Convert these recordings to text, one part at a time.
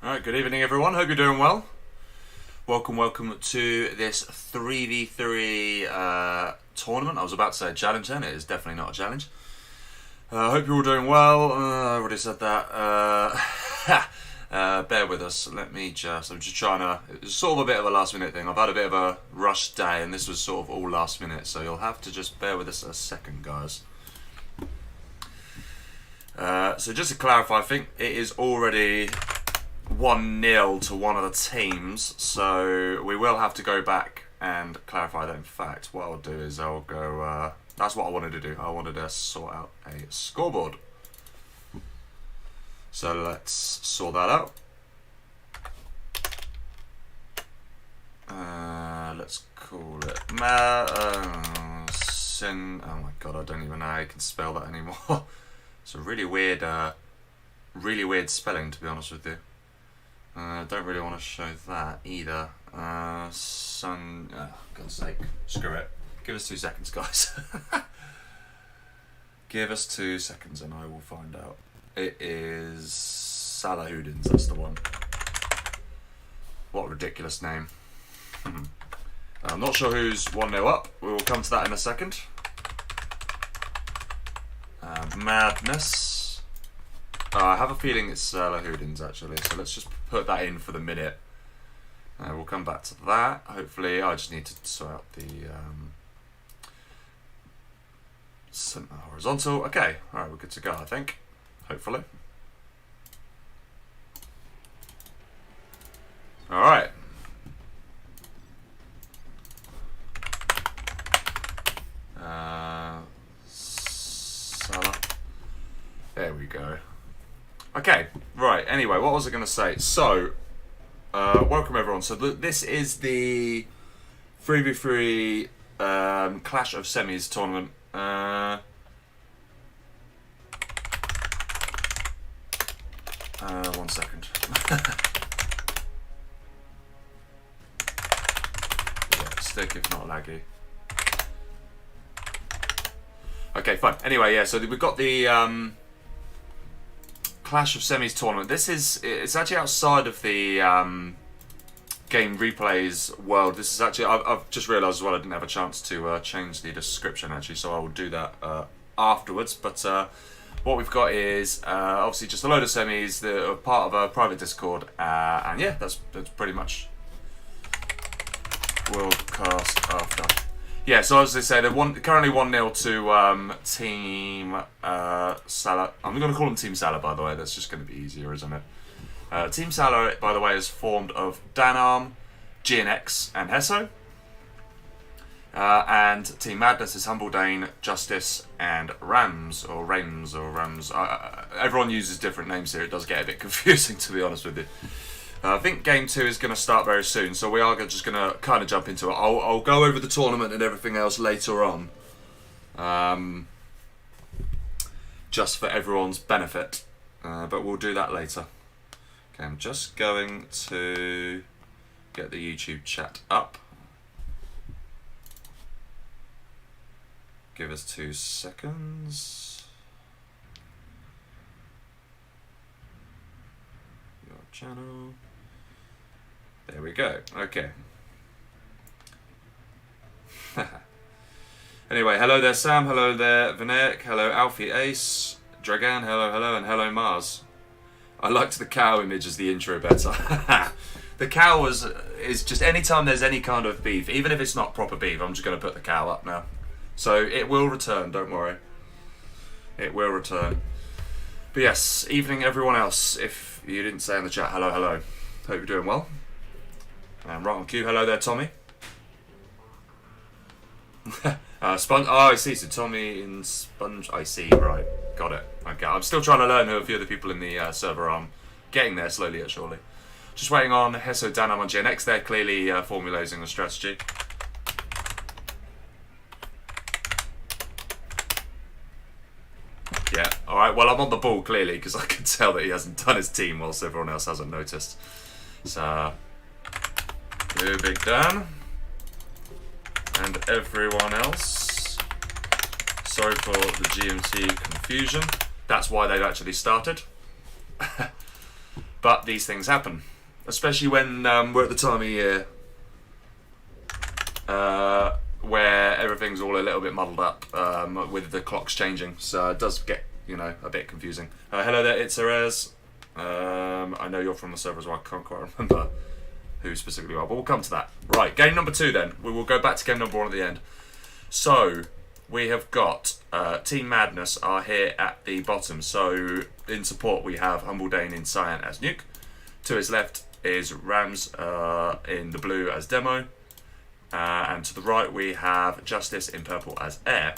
Alright, good evening everyone, hope you're doing well. Welcome to this 3v3 tournament. I was about to say a challenge then, it is definitely not a challenge. Hope you're all doing well, I already said that. Bear with us, I'm just trying to, it's sort of a bit of a last minute thing. I've had a bit of a rush day and this was sort of all last minute, so you'll have to just bear with us a second, guys. So just to clarify, I think it is already 1-0 to one of the teams, so we will have to go back and clarify that. In fact, what I'll do is I'll go, that's what I wanted to do. I wanted to sort out a scoreboard. So let's sort that out. Let's call it oh my god, I don't even know how you can spell that anymore. It's a really weird spelling, to be honest with you. Don't really want to show that either. God's sake, screw it. Give us 2 seconds, guys. Give us 2 seconds and I will find out. It is Salahudins, that's the one. What a ridiculous name. I'm not sure who's 1-0 up. We will come to that in a second. Madness. I have a feeling it's Salahudins actually, so let's just put that in for the minute. We'll come back to that. Hopefully, I just need to sort out the horizontal. Okay, alright, we're good to go, I think. Hopefully. Alright. Salah. There we go. Okay, right, anyway, what was I going to say? So, welcome everyone. So this is the 3v3 Clash of Semis tournament. 1 second. Yeah, stick if not laggy. Okay, fine. Anyway, yeah, so we've got the Clash of Semis tournament. It's actually outside of the game replays world. This is actually, I've just realised as well I didn't have a chance to change the description actually, so I will do that afterwards. But what we've got is obviously just a load of semis that are part of a private Discord, and yeah, that's pretty much Worldcast after. Yeah, so as I say, they're currently 1-0 to Team Salah. I'm going to call them Team Salah, by the way. That's just going to be easier, isn't it? Team Salah, by the way, is formed of Danarm, GNX, and Hesso. And Team Madness is Humbledane, Justice, and Rams. Everyone uses different names here. It does get a bit confusing, to be honest with you. I think Game 2 is going to start very soon, so we are just going to kind of jump into it. I'll go over the tournament and everything else later on. Just for everyone's benefit. But we'll do that later. Okay, I'm just going to get the YouTube chat up. Give us 2 seconds. Your channel. There we go. Okay. Anyway, hello there Sam, hello there Vinek, hello Alfie Ace, Dragan, hello, and hello Mars. I liked the cow image as the intro better. The cow is just anytime there's any kind of beef, even if it's not proper beef, I'm just going to put the cow up now. So it will return, don't worry. It will return. But yes, evening everyone else. If you didn't say in the chat, hello. Hope you're doing well. Right on cue, hello there Tommy. Sponge, oh I see, so Tommy in Sponge, I see, right, got it. Okay, I'm still trying to learn who a few of the people in the server are. Getting there slowly yet surely. Just waiting on Hesso, Danam and GNX, they're clearly formulating a strategy. Yeah, alright, well I'm on the ball clearly because I can tell that he hasn't done his team whilst everyone else hasn't noticed. So, Blue Big Dan and everyone else. Sorry for the GMT confusion. That's why they've actually started. But these things happen, especially when we're at the time of year where everything's all a little bit muddled up with the clocks changing. So it does get, a bit confusing. Hello there, it's Erez. I know you're from the server as well. I can't quite remember who specifically you are, but we'll come to that. Right, game number 2 then. We will go back to game number 1 at the end. So we have got Team Madness are here at the bottom. So in support we have Humble Dane in Cyan as Nuke. To his left is Rams in the blue as Demo. And to the right we have Justice in purple as Air.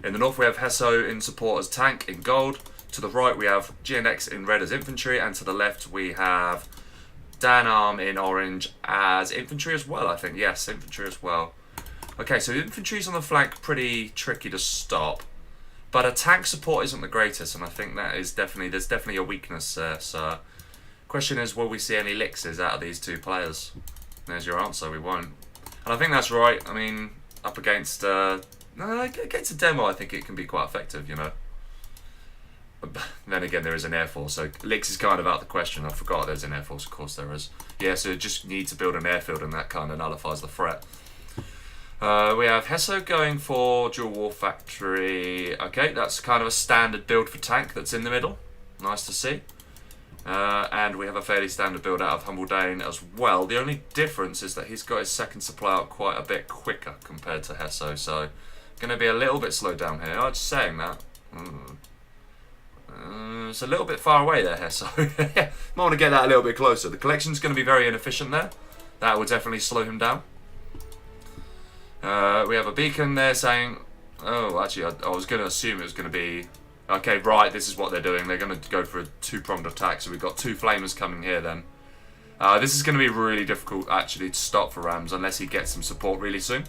In the north we have Hesso in support as Tank in gold. To the right we have GNX in red as Infantry. And to the left we have Dan Arm in orange as Infantry as well, I think. Yes, Infantry as well. Okay, so Infantry's on the flank pretty tricky to stop. But a tank support isn't the greatest, and I think there's definitely a weakness there. So, question is, will we see any elixirs out of these two players? There's your answer, we won't. And I think that's right. I mean, up against against a Demo, I think it can be quite effective, Then again, there is an Air Force, so Elix is kind of out of the question. I forgot there's an Air Force, of course there is. Yeah, so just need to build an airfield, and that kind of nullifies the threat. We have Hesso going for Dual War Factory. Okay, that's kind of a standard build for tank that's in the middle. Nice to see. And we have a fairly standard build out of Humble Dane as well. The only difference is that he's got his second supply out quite a bit quicker compared to Hesso, so going to be a little bit slowed down here. I'm just saying that. It's a little bit far away there, Hesso. Might want to get that a little bit closer. The collection's going to be very inefficient there. That would definitely slow him down. We have a beacon there saying... Oh, actually, I was going to assume it was going to be... Okay, right, this is what they're doing. They're going to go for a two-pronged attack, so we've got two flamers coming here then. This is going to be really difficult, actually, to stop for Rams, unless he gets some support really soon.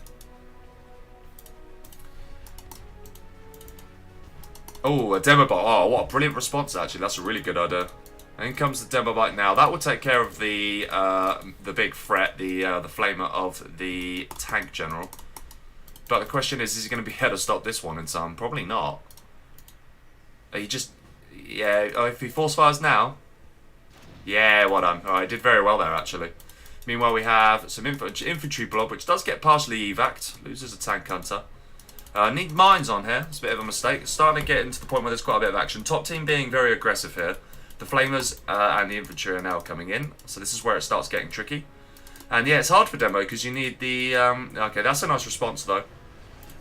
Oh, a demo bite. Oh, what a brilliant response, actually. That's a really good idea. In comes the demo bite now. That will take care of the big threat, the flamer of the tank general. But the question is he going to be able to stop this one in time? Probably not. He just... Yeah, if he force fires now... Yeah, well done. Alright, did very well there, actually. Meanwhile, we have some infantry blob, which does get partially evac'd. Loses a tank hunter. Need mines on here. It's a bit of a mistake. It's starting to get into the point where there's quite a bit of action. Top team being very aggressive here. The flamers and the infantry are now coming in. So this is where it starts getting tricky. And yeah, it's hard for demo because you need the... okay, that's a nice response though.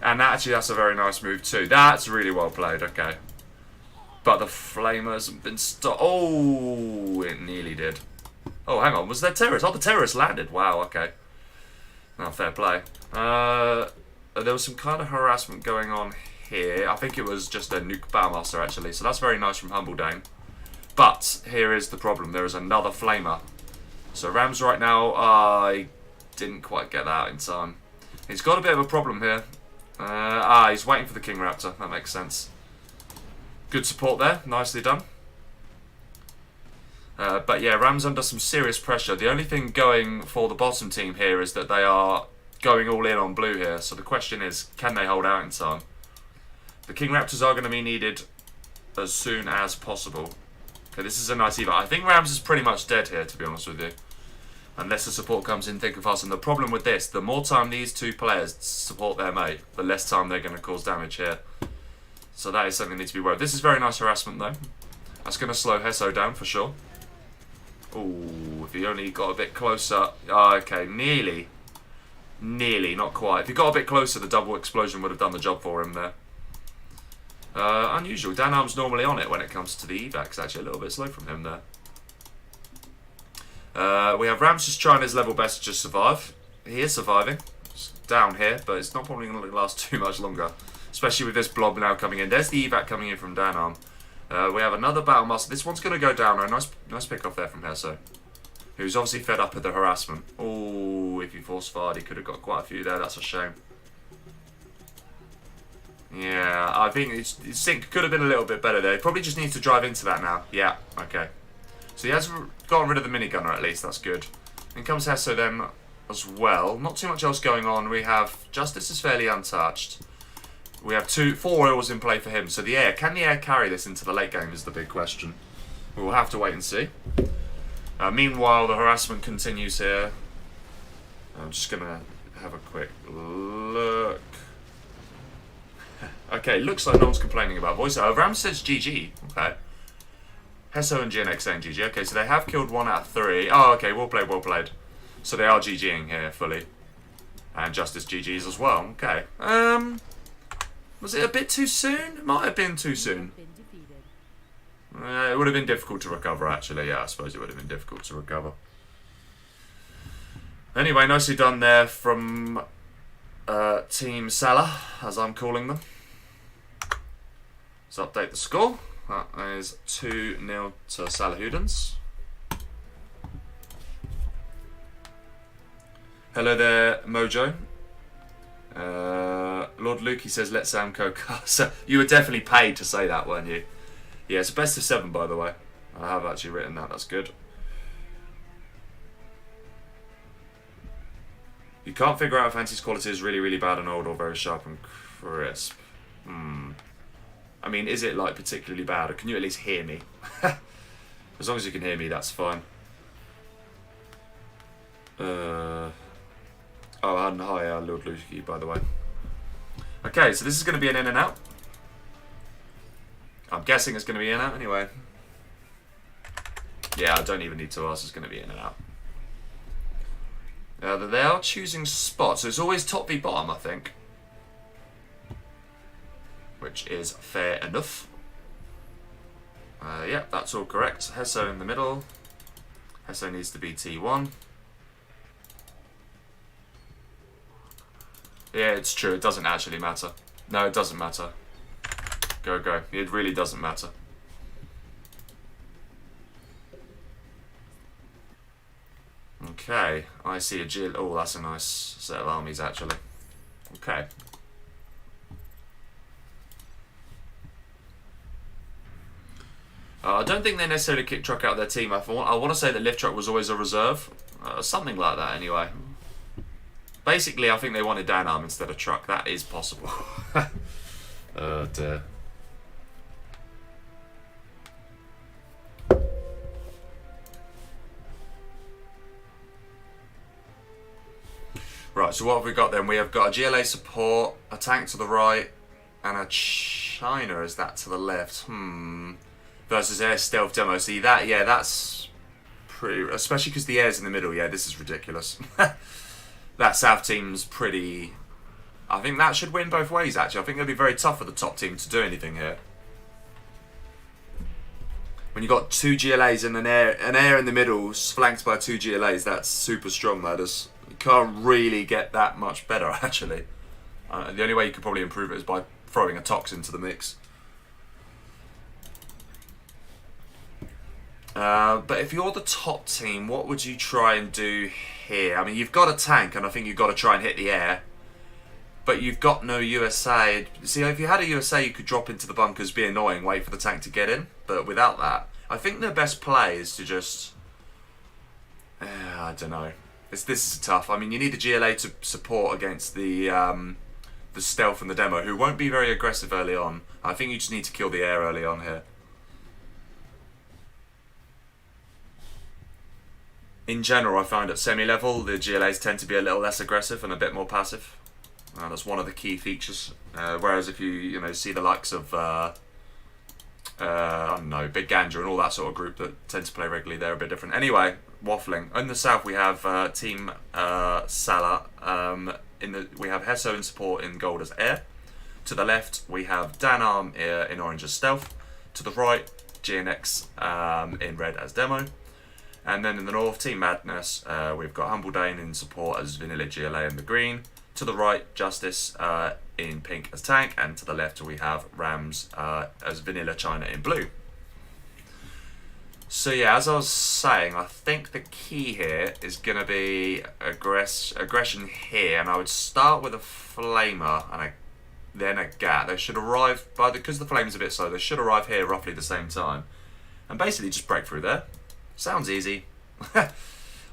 And actually that's a very nice move too. That's really well played, okay. But the flamers have been stopped. Oh, it nearly did. Oh, hang on. Was there terrorists? Oh, the terrorists landed. Wow, okay. Oh, fair play. There was some kind of harassment going on here. I think it was just a nuke Bowmaster, actually. So that's very nice from Humble Dane. But here is the problem. There is another flamer. So Rams right now, I didn't quite get that out in time. He's got a bit of a problem here. He's waiting for the King Raptor. That makes sense. Good support there. Nicely done. But yeah, Rams under some serious pressure. The only thing going for the bottom team here is that they are going all in on blue here. So the question is, can they hold out in time? The King Raptors are going to be needed as soon as possible. Okay, this is a nice evac. I think Rams is pretty much dead here, to be honest with you. Unless the support comes in thick and fast. And the problem with this, the more time these two players support their mate, the less time they're going to cause damage here. So that is something that needs to be worried. This is very nice harassment though. That's going to slow Hesso down for sure. Ooh, if he only got a bit closer. Okay, nearly. Nearly, not quite. If he got a bit closer, the double explosion would have done the job for him there. Unusual. Dan Arm's normally on it when it comes to the evacs. Actually, a little bit slow from him there. We have Rams just trying his level best to just survive. He is surviving. It's down here, but it's not probably going to last too much longer. Especially with this blob now coming in. There's the evac coming in from Dan Arm. We have another Battle Master. This one's going to go down. A nice pick off there from Hesso, who's obviously fed up with the harassment. Oh, if he force fired, he could have got quite a few there. That's a shame. Yeah, I think his sync could have been a little bit better there. He probably just needs to drive into that now. Yeah, okay. So he has gotten rid of the minigunner at least. That's good. In comes Hesso then as well. Not too much else going on. We have Justice is fairly untouched. We have 4 oils in play for him. So the air, can the air carry this into the late game is the big question. We'll have to wait and see. Meanwhile, the harassment continues here. I'm just going to have a quick look. Okay, looks like no one's complaining about voice. Ram says GG. Okay. Hesso and GNX saying GG. Okay, so they have killed 1 out of 3. Oh, okay, well played, well played. So they are GGing here fully. And Justice GG's as well. Okay. Was it a bit too soon? It might have been too soon. It would have been difficult to recover, actually. Yeah, I suppose it would have been difficult to recover. Anyway, nicely done there from Team Salah, as I'm calling them. Let's update the score. That is 2-0 to Salahudins. Hello there, Mojo. Lord Luke, he says, let Samco cast. You were definitely paid to say that, weren't you? Yeah, it's a best of 7, by the way. I have actually written that, that's good. You can't figure out if Anti's quality is really, really bad and old or very sharp and crisp. I mean, is it, like, particularly bad, or can you at least hear me? As long as you can hear me, that's fine. Oh, and hi, Lord Luki, by the way. Okay, so this is going to be an in and out. I'm guessing it's going to be in and out anyway. Yeah, I don't even need to ask, it's going to be in and out. They are choosing spots, so it's always top v bottom, I think. Which is fair enough. Yeah, that's all correct. Hesso in the middle. Hesso needs to be T1. Yeah, it's true. It doesn't actually matter. No, it doesn't matter. Go, go. It really doesn't matter. Okay, I see a Jill. Oh, that's a nice set of armies, actually. Okay. I don't think they necessarily kicked Truck out of their team. I want to say that Lift Truck was always a reserve. Something like that, anyway. Basically, I think they wanted down arm instead of Truck. That is possible. Oh, dear. Right, so what have we got then? We have got a GLA support, a tank to the right, and a China, is that to the left? Versus air stealth demo. See that? Yeah, that's pretty... Especially because the air's in the middle. Yeah, this is ridiculous. That south team's pretty... I think that should win both ways, actually. I think it'll be very tough for the top team to do anything here. When you've got 2 GLAs and an air in the middle, flanked by 2 GLAs, that's super strong, that is. You can't really get that much better, actually. The only way you could probably improve it is by throwing a Tox into the mix. But if you're the top team, what would you try and do here? I mean, you've got a tank, and I think you've got to try and hit the air. But you've got no USA. See, if you had a USA, you could drop into the bunkers, be annoying, wait for the tank to get in. But without that, I think the best play is to just... I don't know. This is tough. I mean, you need a GLA to support against the stealth and the demo, who won't be very aggressive early on. I think you just need to kill the air early on here. In general, I find at semi-level, the GLAs tend to be a little less aggressive and a bit more passive. That's one of the key features. Whereas if you see the likes of, I don't know, Big Ganja and all that sort of group that tend to play regularly, they're a bit different. Anyway, waffling. In the south, we have Team Salah. We have Hesso in support in gold as air. To the left, we have Danarm in orange as stealth. To the right, GNX in red as demo. And then in the north, Team Madness, we've got Humble Dane in support as vanilla GLA in the green. To the right, Justice in pink as tank. And to the left, we have Rams as vanilla China in blue. So yeah, as I was saying, I think the key here is going to be aggression here. And I would start with a Flamer and then a Gat. They should arrive, because the Flame's a bit slow, they should arrive here roughly the same time. And basically just break through there. Sounds easy.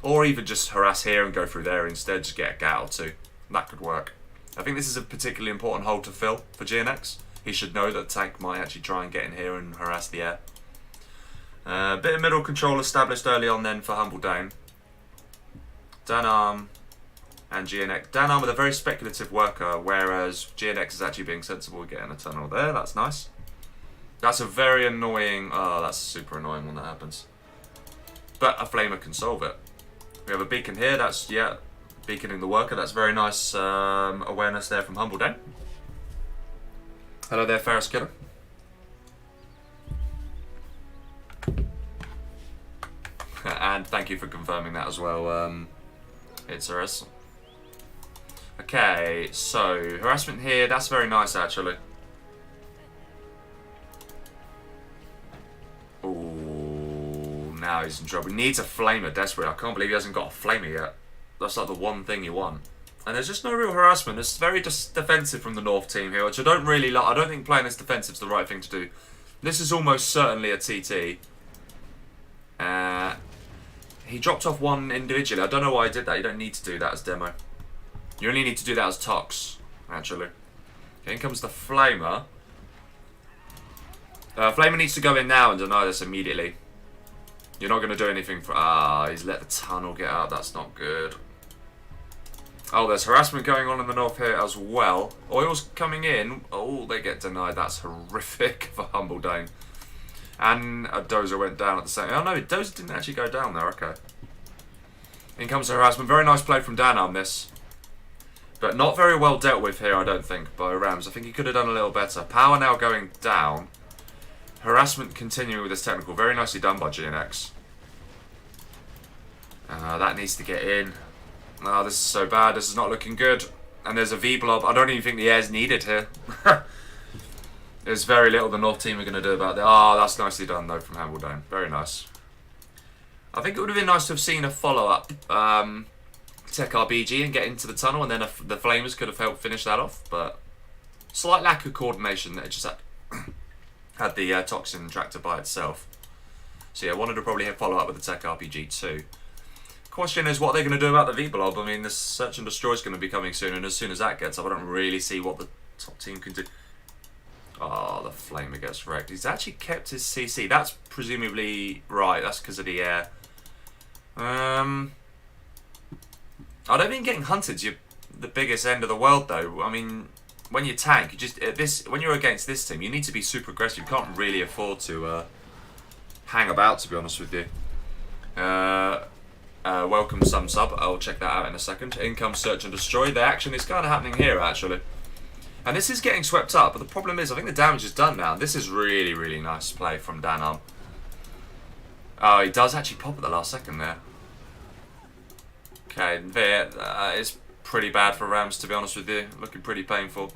Or even just harass here and go through there instead, just get a Gat or 2. That could work. I think this is a particularly important hole to fill for GNX. He should know that the tank might actually try and get in here and harass the air. Bit of middle control established early on then for Humble Dane. Danarm and GNX. Danarm with a very speculative worker, whereas GNX is actually being sensible, getting a tunnel there. That's nice. That's a very annoying... Oh, that's super annoying when that happens. But a Flamer can solve it. We have a beacon here. That's, yeah, beaconing the worker. That's very nice awareness there from Humble Dane. Hello there, Ferris Killer. And thank you for confirming that as well, it's Eris. Okay, so harassment here, that's very nice actually. Ooh, now he's in trouble. He needs a flamer desperately. I can't believe he hasn't got a flamer yet. That's like the one thing you want. And there's just no real harassment. It's very just defensive from the North team here, which I don't really like. I don't think playing this defensive is the right thing to do. This is almost certainly a TT. He dropped off one individually. I don't know why I did that. You don't need to do that as demo. You only need to do that as Tox, actually. Okay, in comes the Flamer. Flamer needs to go in now and deny this immediately. You're not going to do anything for... Ah, he's let the tunnel get out. That's not good. Oh, there's harassment going on in the north here as well. Oil's coming in. Oh, they get denied. That's horrific for Humble Dane. And a Dozer went down at the same... Oh no, Dozer didn't actually go down there. Okay. In comes the harassment. Very nice play from Danarm this. But not very well dealt with here, I don't think, by Rams. I think he could have done a little better. Power now going down. Harassment continuing with his technical. Very nicely done by GNX. That needs to get in. Oh, this is so bad. This is not looking good. And there's a V-blob. I don't even think the air's needed here. There's very little the North team are going to do about that. Oh, that's nicely done, though, from Humble Dane. Very nice. I think it would have been nice to have seen a follow-up Tech RBG and get into the tunnel, and then the Flamers could have helped finish that off. But slight lack of coordination that it just had the Toxin tractor by itself. So yeah, wanted to probably follow up with the Tech RPG too. Question is what they're going to do about the V-Blob. I mean, this Search and Destroy is going to be coming soon, and as soon as that gets up, I don't really see what the top team can do. Oh, the Flamer gets wrecked. He's actually kept his CC. That's presumably right. That's because of the air. I don't think getting hunted's the biggest end of the world, though. I mean, when you tank, you just when you're against this team, you need to be super aggressive. You can't really afford to hang about, to be honest with you. Welcome some sub. I'll check that out in a second. In comes Search and Destroy. The action is kind of happening here, actually. And this is getting swept up, but the problem is I think the damage is done now. This is really, really nice play from Danarm. Oh, he does actually pop at the last second there. Okay, it's pretty bad for Rams, to be honest with you. Looking pretty painful.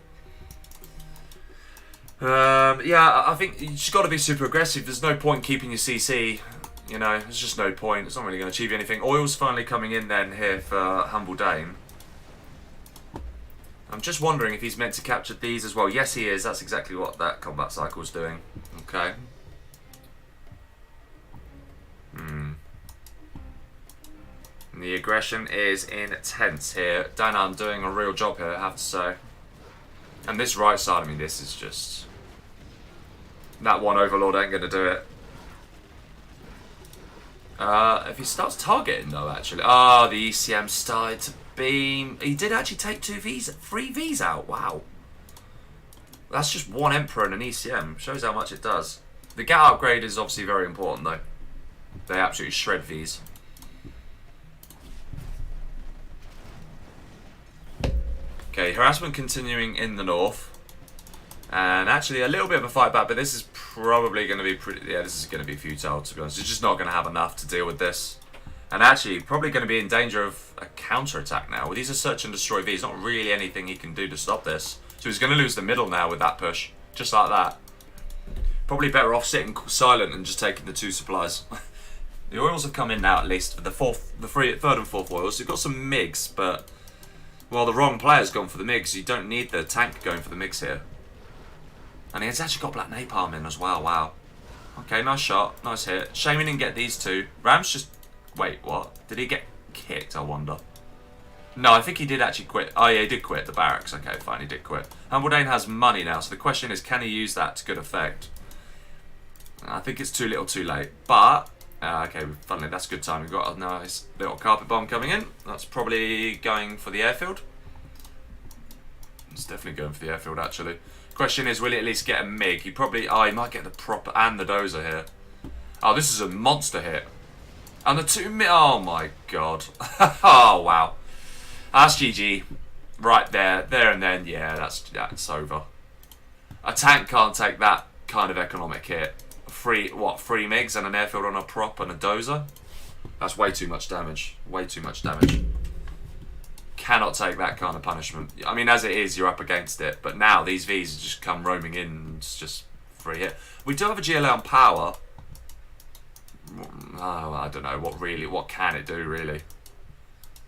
Yeah, I think you just got to be super aggressive. There's no point keeping your CC. You know, there's just no point. It's not really going to achieve anything. Oil's finally coming in then here for Humble Dane. I'm just wondering if he's meant to capture these as well. Yes, he is. That's exactly what that combat cycle is doing. Okay. The aggression is intense here. Danarm doing a real job here, I have to say. And this right side, I mean, this is just... That one Overlord ain't going to do it. If he starts targeting, though, actually... Oh, the ECM started to beam. He did actually take 3 Vs out. Wow. That's just one Emperor and an ECM. Shows how much it does. The GAT upgrade is obviously very important, though. They absolutely shred Vs. Okay, harassment continuing in the north. And actually a little bit of a fight back, but this is probably going to be pretty... Yeah, this is going to be futile, to be honest. He's just not going to have enough to deal with this. And actually, probably going to be in danger of a counter-attack now. Well, these are Search and Destroy V. There's not really anything he can do to stop this. So he's going to lose the middle now with that push. Just like that. Probably better off sitting silent and just taking the 2 supplies. The oils have come in now, at least, for the third and fourth oils. You've got some MiGs, but... Well, the wrong player's gone for the MiGs. You don't need the tank going for the MiGs here. And he's actually got Black Napalm in as well. Wow. Okay, nice shot. Nice hit. Shame he didn't get these 2. Rams just... Wait, what? Did he get kicked, I wonder? No, I think he did actually quit. Oh, yeah, he did quit the barracks. Okay, fine, he did quit. Humble Dane has money now, so the question is, can he use that to good effect? I think it's too little too late. But, okay, finally, that's good time. We've got a nice little carpet bomb coming in. That's probably going for the airfield. It's definitely going for the airfield, actually. Question is, will he at least get a MiG? He probably... Oh, he might get the prop and the dozer here. Oh, this is a monster hit. And the 2 MiG... Oh, my God. Oh, wow. That's GG. Right there. There and then. Yeah, that's over. A tank can't take that kind of economic hit. Three MiGs and an airfield on a prop and a dozer? That's way too much damage. Way too much damage. Cannot take that kind of punishment. I mean, as it is, you're up against it. But now these Vs just come roaming in and it's just free hit. We do have a GLA on power. Oh, I don't know what can it do really.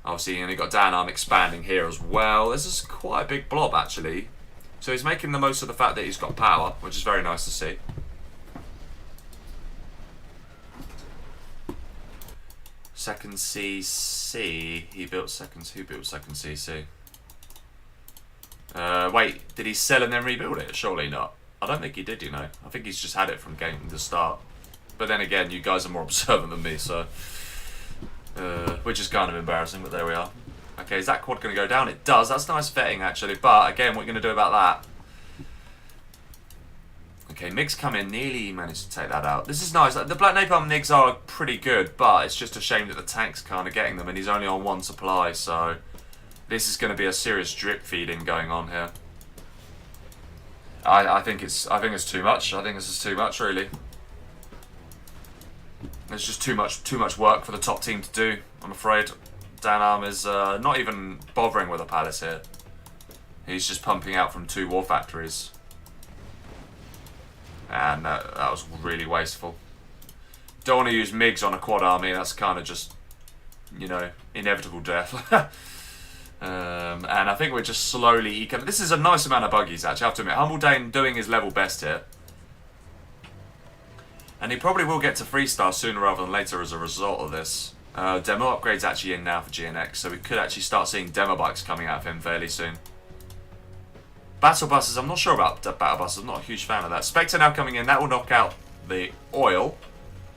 Obviously, you only got Dan Arm expanding here as well. This is quite a big blob actually. So he's making the most of the fact that he's got power, which is very nice to see. Second CC. He built second. Who built second CC? Wait, did he sell and then rebuild it? Surely not. I don't think he did, you know. I think he's just had it from game to start. But then again, you guys are more observant than me, so... which is kind of embarrassing, but there we are. Okay, is that quad going to go down? It does. That's nice vetting, actually. But, again, what are you going to do about that? Okay, MiGs come in. Nearly managed to take that out. This is nice. The Black Napalm MiGs are pretty good, but it's just a shame that the tank's kind of getting them, and he's only on 1 supply, so... This is going to be a serious drip feeding going on here. I think it's too much. I think this is too much, really. There's just too much work for the top team to do, I'm afraid. Dan Arm is not even bothering with a palace here. He's just pumping out from 2 war factories. And that was really wasteful. Don't want to use MiGs on a quad army, that's kind of just, you know, inevitable death. And I think we're just slowly... This is a nice amount of buggies, actually, I have to admit. Humble Dane doing his level best here. And he probably will get to 3-star sooner rather than later as a result of this. Demo upgrade's actually in now for GNX, so we could actually start seeing demo bikes coming out of him fairly soon. Battle buses, I'm not sure about battle buses, I'm not a huge fan of that. Spectre now coming in, that will knock out the oil.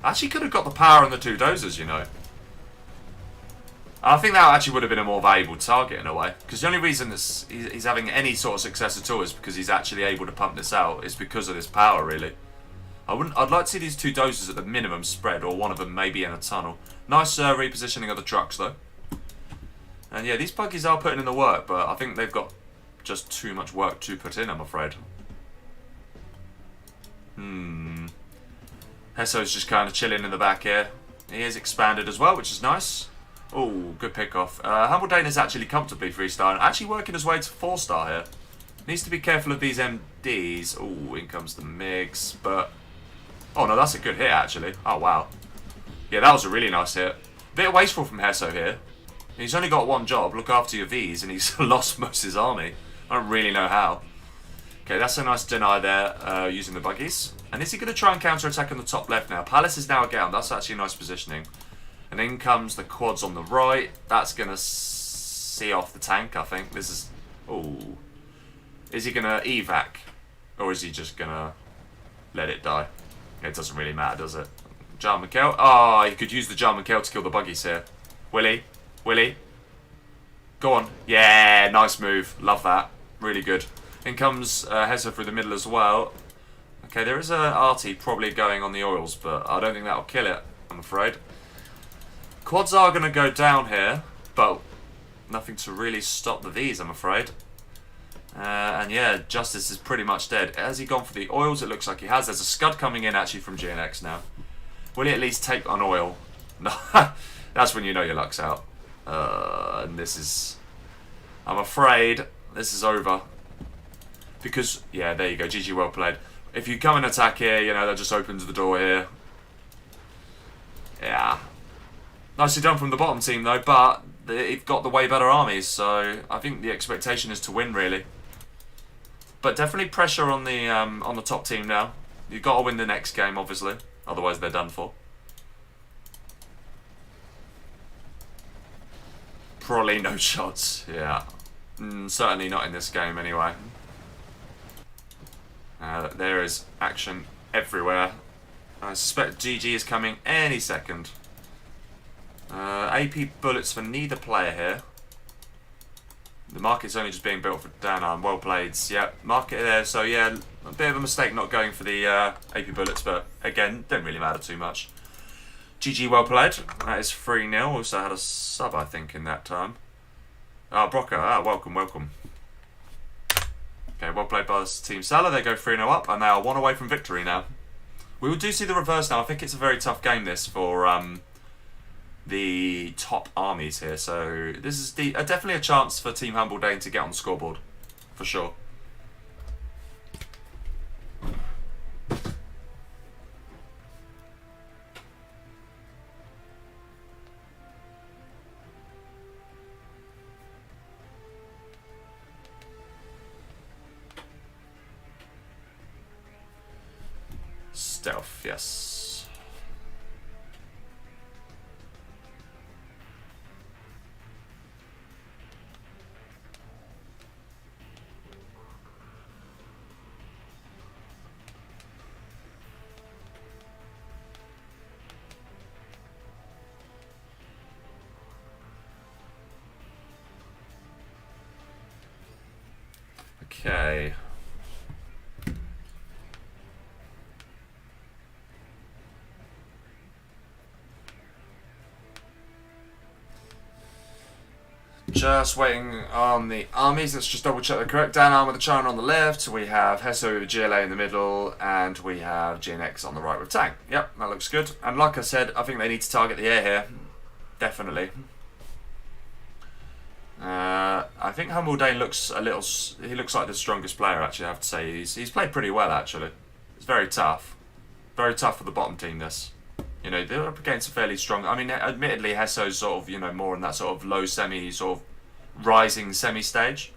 Actually could have got the power and the 2 dozers, you know. I think that actually would have been a more valuable target in a way. Because the only reason he's having any sort of success at all is because he's actually able to pump this out. It's because of this power, really. I'd like to see these 2 dozers at the minimum spread, or one of them maybe in a tunnel. Nice repositioning of the trucks, though. And yeah, these buggies are putting in the work, but I think they've got just too much work to put in, I'm afraid. Hesso's just kind of chilling in the back here. He is expanded as well, which is nice. Oh, good pick-off. Humble Dane is actually comfortably 3-star and actually working his way to 4-star here. Needs to be careful of these MDs. Oh, in comes the MiGs, but... Oh, no, that's a good hit, actually. Oh, wow. Yeah, that was a really nice hit. Bit wasteful from Hesso here. He's only got 1 job, look after your Vs, and he's lost most of his army. I don't really know how. Okay, that's a nice deny there, using the buggies. And is he going to try and counter-attack on the top left now? Palace is now down. That's actually nice positioning. And in comes the quads on the right. That's going to see off the tank, I think. This is... Ooh. Is he going to evac? Or is he just going to let it die? It doesn't really matter, does it? Jan Mikkel. Oh, he could use the Jan Mikkel to kill the buggies here. Willie. Willie. Go on. Yeah, nice move. Love that. Really good. In comes Hesso through the middle as well. Okay, there is a RT probably going on the oils, but I don't think that'll kill it, I'm afraid. Quads are going to go down here, but nothing to really stop the Vs, I'm afraid. And yeah, Justice is pretty much dead. Has he gone for the oils? It looks like he has. There's a Scud coming in actually from GNX now. Will he at least take on oil? No, that's when you know your luck's out. And this is... I'm afraid this is over. Because, yeah, there you go. GG, well played. If you come and attack here, you know, that just opens the door here. Yeah. Nicely done from the bottom team, though, but they've got the way better armies, so I think the expectation is to win, really. But definitely pressure on the top team now. You've got to win the next game, obviously. Otherwise, they're done for. Probably no shots, yeah. Certainly not in this game, anyway. There is action everywhere. I suspect GG is coming any second. AP bullets for neither player here. The market's only just being built for Danarm. Well played. Yep, market there. So yeah, a bit of a mistake not going for the AP bullets, but again, don't really matter too much. GG, well played. That is 3-0. Also had a sub, I think, in that time. Ah, Brocker. Ah, welcome, welcome. Okay, well played by Team Salah. They go 3-0 up, and they are 1 away from victory now. We do see the reverse now. I think it's a very tough game, this, for the top armies here. So this is definitely a chance for Team Humbledane to get on the scoreboard, for sure. Stealth, yes. Okay. Just waiting on the armies. Let's just double check they're correct. Danarm with the China on the left. We have Hesso with GLA in the middle. And we have GNX on the right with Tank. Yep, that looks good. And like I said, I think they need to target the air here. Definitely. I think Humbledane looks a little... He looks like the strongest player, actually, I have to say. He's played pretty well, actually. It's very tough. Very tough for the bottom team, this. You know, they're up against a fairly strong... I mean, admittedly, Hesso's sort of, you know, more in that sort of low semi, sort of rising semi-stage.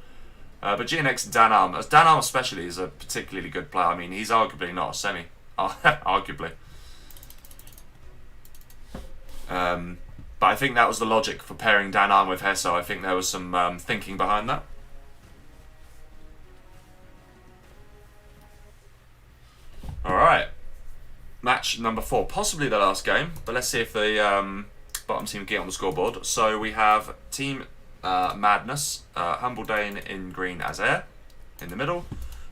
But GNX and Danarm especially is a particularly good player. I mean, he's arguably not a semi. Arguably. But I think that was the logic for pairing Danarm with Hesso. I think there was some thinking behind that. Alright. Match number 4, possibly the last game, but let's see if the bottom team get on the scoreboard. So we have Team Madness, Humbledane in green as air, in the middle.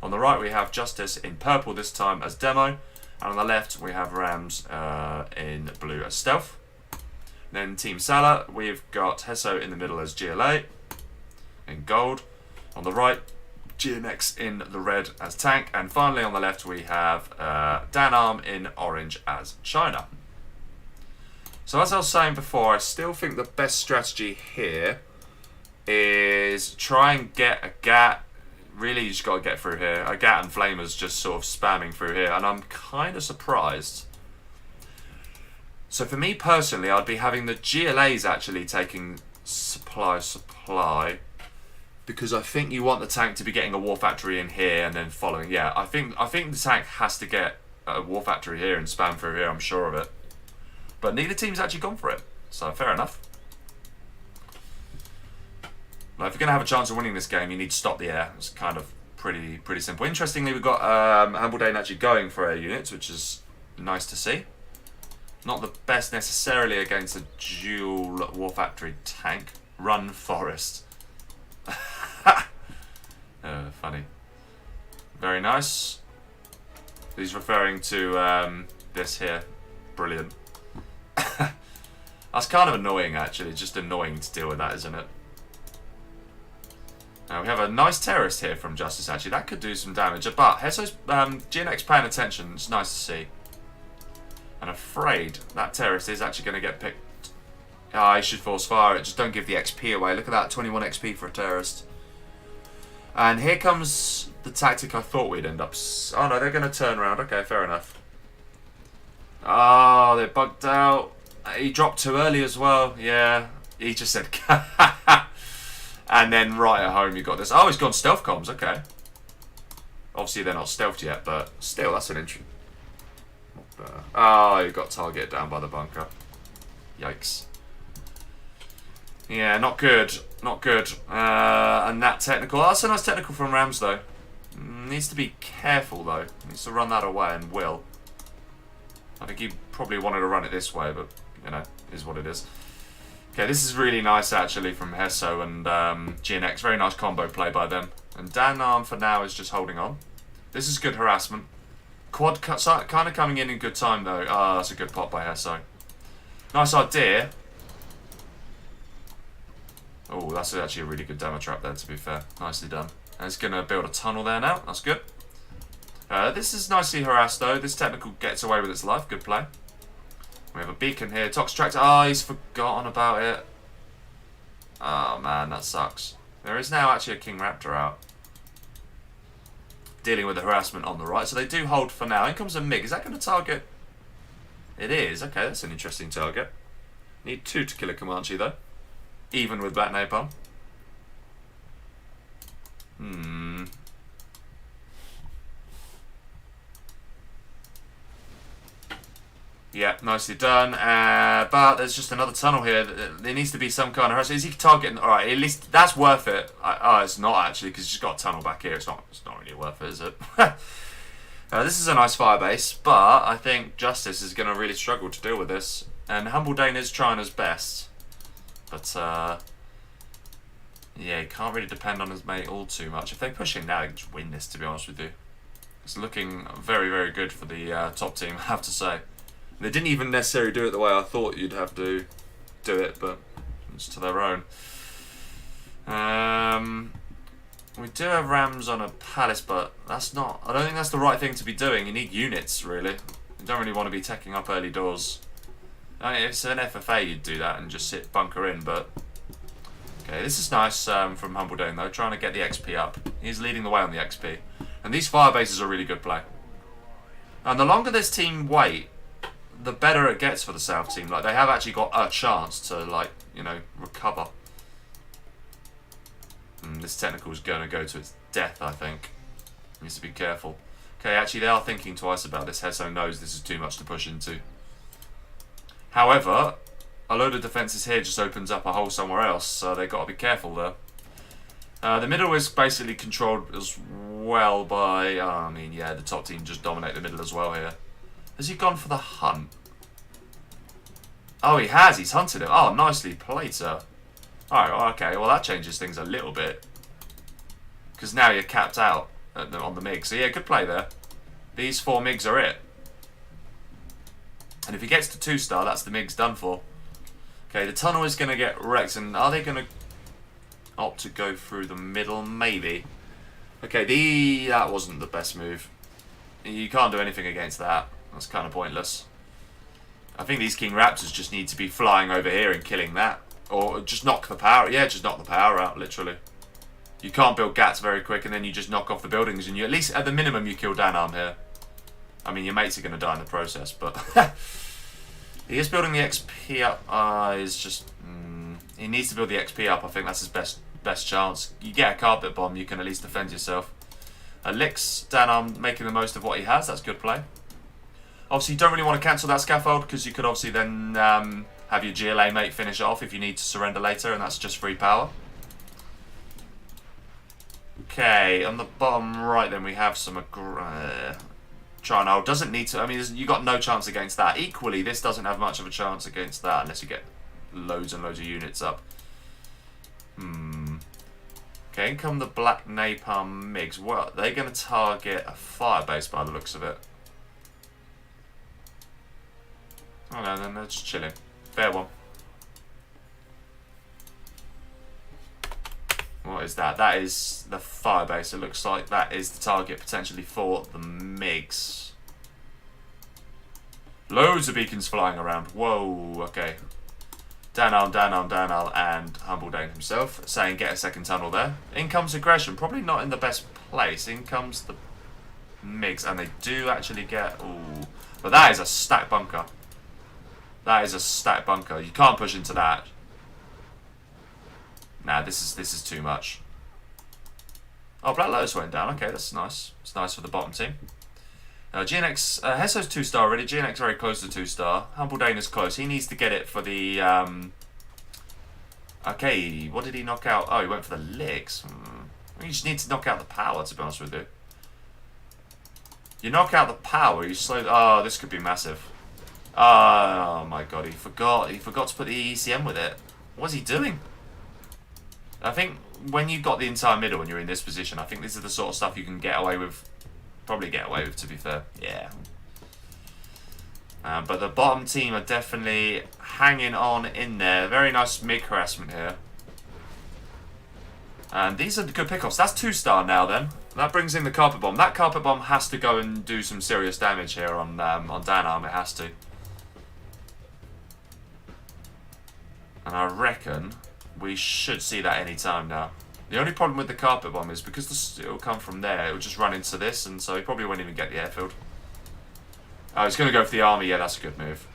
On the right we have Justice in purple this time as demo, and on the left we have Rams in blue as stealth. Then Team Salah, we've got Hesso in the middle as GLA, in gold. On the right, GNX in the red as tank, and finally on the left we have Danarm in orange as China. So as I was saying before, I still think the best strategy here is try and get a GAT. Really, you just got to get through here. A GAT and Flamers just sort of spamming through here, and I'm kind of surprised. So for me personally, I'd be having the GLAs actually taking supply. Because I think you want the tank to be getting a war factory in here and then following. Yeah, I think the tank has to get a war factory here and spam through here. I'm sure of it. But neither team's actually gone for it, so fair enough. Well, if you're gonna have a chance of winning this game, you need to stop the air. It's kind of pretty simple. Interestingly, we've got Humbledane actually going for air units, which is nice to see. Not the best necessarily against a dual war factory tank. Run Forest. Funny. Very nice. He's referring to this here. Brilliant. That's kind of annoying, actually. Just annoying to deal with that, isn't it? Now we have a nice terrorist here from Justice, actually. That could do some damage. But Hesso's GNX paying attention. It's nice to see. I'm afraid that terrorist is actually going to get picked. Ah, he should force fire it. Just don't give the XP away. Look at that, 21 XP for a terrorist. And here comes the tactic I thought we'd end up... Oh no, they're going to turn around. Okay, fair enough. Oh, they're bugged out. He dropped too early as well. Yeah, he just said... And then right at home you got this. Oh, he's gone stealth comms. Okay. Obviously they're not stealthed yet, but still, that's an interesting... Oh, he got targeted down by the bunker. Yikes. Yeah, not good. Not good. And that technical. Oh, that's a nice technical from Rams, though. Needs to be careful, though. Needs to run that away and will. I think he probably wanted to run it this way, but, you know, is what it is. Okay, this is really nice, actually, from Hesso and GNX. Very nice combo play by them. And Danarm, for now, is just holding on. This is good harassment. Quad kind of coming in good time, though. Ah, that's a good pop by Hesso. Nice idea. Oh, that's actually a really good demo trap there, to be fair. Nicely done. And it's going to build a tunnel there now. That's good. This is nicely harassed, though. This technical gets away with its life. Good play. We have a beacon here. Tox Tractor. Oh, he's forgotten about it. Oh, man, that sucks. There is now actually a King Raptor out. Dealing with the harassment on the right. So they do hold for now. In comes a MiG. Is that going to target? It is. Okay, that's an interesting target. Need 2 to kill a Comanche, though. Even with Black Napalm. Yeah, nicely done. But there's just another tunnel here. There needs to be some kind of harassment. Is he targeting? All right, at least that's worth it. Oh, it's not actually, because he's got a tunnel back here. It's not really worth it, is it? This is a nice firebase, but I think Justice is going to really struggle to deal with this. And Humble Dane is trying his best. But, yeah, he can't really depend on his mate all too much. If they push in now, they can just win this, to be honest with you. It's looking very, very good for the top team, I have to say. They didn't even necessarily do it the way I thought you'd have to do it, but it's to their own. We do have Rams on a Palace, but that's not... I don't think that's the right thing to be doing. You need units, really. You don't really want to be taking up early doors. I mean, if it's an FFA, you'd do that and just sit bunker in, but... Okay, this is nice from Humble Dane, though, trying to get the XP up. He's leading the way on the XP. And these fire bases are really good play. And the longer this team wait, the better it gets for the South team. Like, they have actually got a chance to, like, you know, recover. This technical is going to go to its death, I think. Needs to be careful. Okay, actually, they are thinking twice about this. Hesso knows this is too much to push into. However, a load of defences here just opens up a hole somewhere else, so they've got to be careful there. The middle is basically controlled as well by... I mean, yeah, the top team just dominate the middle as well here. Has he gone for the hunt? Oh, he has. He's hunted him. Oh, nicely played, sir. Alright, okay. Well, that changes things a little bit. Because now you're capped out on the MiG. So, yeah, good play there. These 4 MiGs are it. And if he gets to 2-star, that's the MiGs done for. Okay, the tunnel is going to get wrecked. And are they going to opt to go through the middle? Maybe. Okay, that wasn't the best move. You can't do anything against that. That's kind of pointless. I think these King Raptors just need to be flying over here and killing that. Or just knock the power... Yeah, just knock the power out, literally. You can't build GATs very quick and then you just knock off the buildings and you... At least, at the minimum, you kill Danarm here. I mean, your mates are going to die in the process, but... He is building the XP up. He's just... he needs to build the XP up. I think that's his best chance. You get a carpet bomb, you can at least defend yourself. Licks, Danarm making the most of what he has. That's good play. Obviously, you don't really want to cancel that scaffold because you could obviously then have your GLA mate finish it off if you need to surrender later, and that's just free power. Okay, on the bottom right then we have some... Triangle doesn't need to... I mean, you got no chance against that. Equally, this doesn't have much of a chance against that unless you get loads and loads of units up. Okay, in come the Black Napalm MiGs. Well, they're going to target a firebase by the looks of it. Oh no, then they're just chilling. Fair one. What is that? That is the firebase. It looks like that is the target potentially for the MiGs. Loads of beacons flying around. Whoa, okay. Danarm, and Humble Dane himself saying get a second tunnel there. In comes aggression. Probably not in the best place. In comes the MiGs, and they do actually get... Ooh. But that is a stacked bunker. That is a stacked bunker. You can't push into that. Nah, this is too much. Oh, Black Lotus went down. Okay, that's nice. It's nice for the bottom team. GNX, Hesso's 2-star already. GNX very close to 2-star. Humble Dane is close. He needs to get it for the... Okay, what did he knock out? Oh, he went for the licks. You just need to knock out the power, to be honest with you. You knock out the power, you slow... Oh, this could be massive. Oh my god, he forgot. He forgot to put the ECM with it. What's he doing? I think when you've got the entire middle and you're in this position, I think this is the sort of stuff you can get away with. Probably get away with, to be fair. Yeah. But the bottom team are definitely hanging on in there. Very nice mid harassment here. And these are good pickoffs. That's 2-star now then. That brings in the carpet bomb. That carpet bomb has to go and do some serious damage here on Danarm. It has to. And I reckon we should see that any time now. The only problem with the carpet bomb is because it'll come from there, it'll just run into this, and so he probably won't even get the airfield. Oh, he's going to go for the army. Yeah, that's a good move.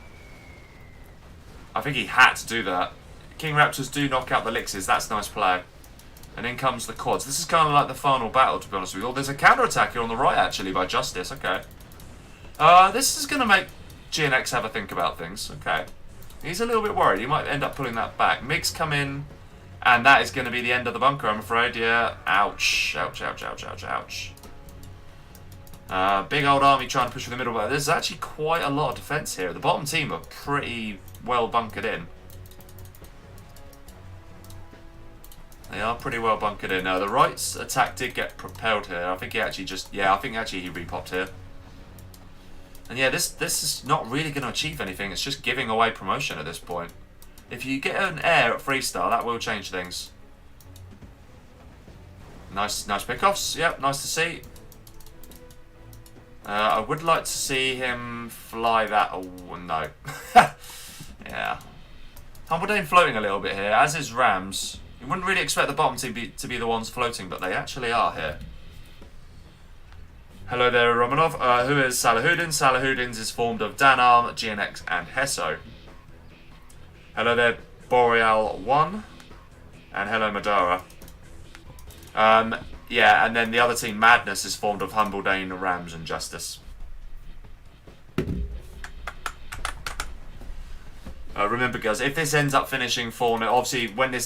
I think he had to do that. King Raptors do knock out the elixirs. That's nice play. And in comes the quads. This is kind of like the final battle, to be honest with you. Oh, there's a counter-attack here on the right, actually, by Justice. Okay. This is going to make GNX have a think about things. Okay. He's a little bit worried. He might end up pulling that back. MiGs come in. And that is going to be the end of the bunker, I'm afraid. Yeah. Ouch. Ouch, ouch, ouch, ouch, ouch. Big old army trying to push through the middle. But there's actually quite a lot of defense here. The bottom team are pretty well bunkered in. They are pretty well bunkered in. The right's attack did get propelled here. I think he actually just... Yeah, I think actually he repopped here. And yeah, this is not really going to achieve anything. It's just giving away promotion at this point. If you get an air at 3-star, that will change things. Nice pickoffs. Yep, nice to see. I would like to see him fly that. Oh, no. Yeah. Humbledane floating a little bit here, as is Rams. You wouldn't really expect the bottom team to be the ones floating, but they actually are here. Hello there, Romanov. Who is Salahudins? Salahudins is formed of Danarm, GNX, and Hesso. Hello there, Boreal1. And hello, Madara. Yeah, and then the other team, Madness, is formed of Humbledane, Rams, and Justice. Remember, guys, if this ends up finishing 4-0, obviously when the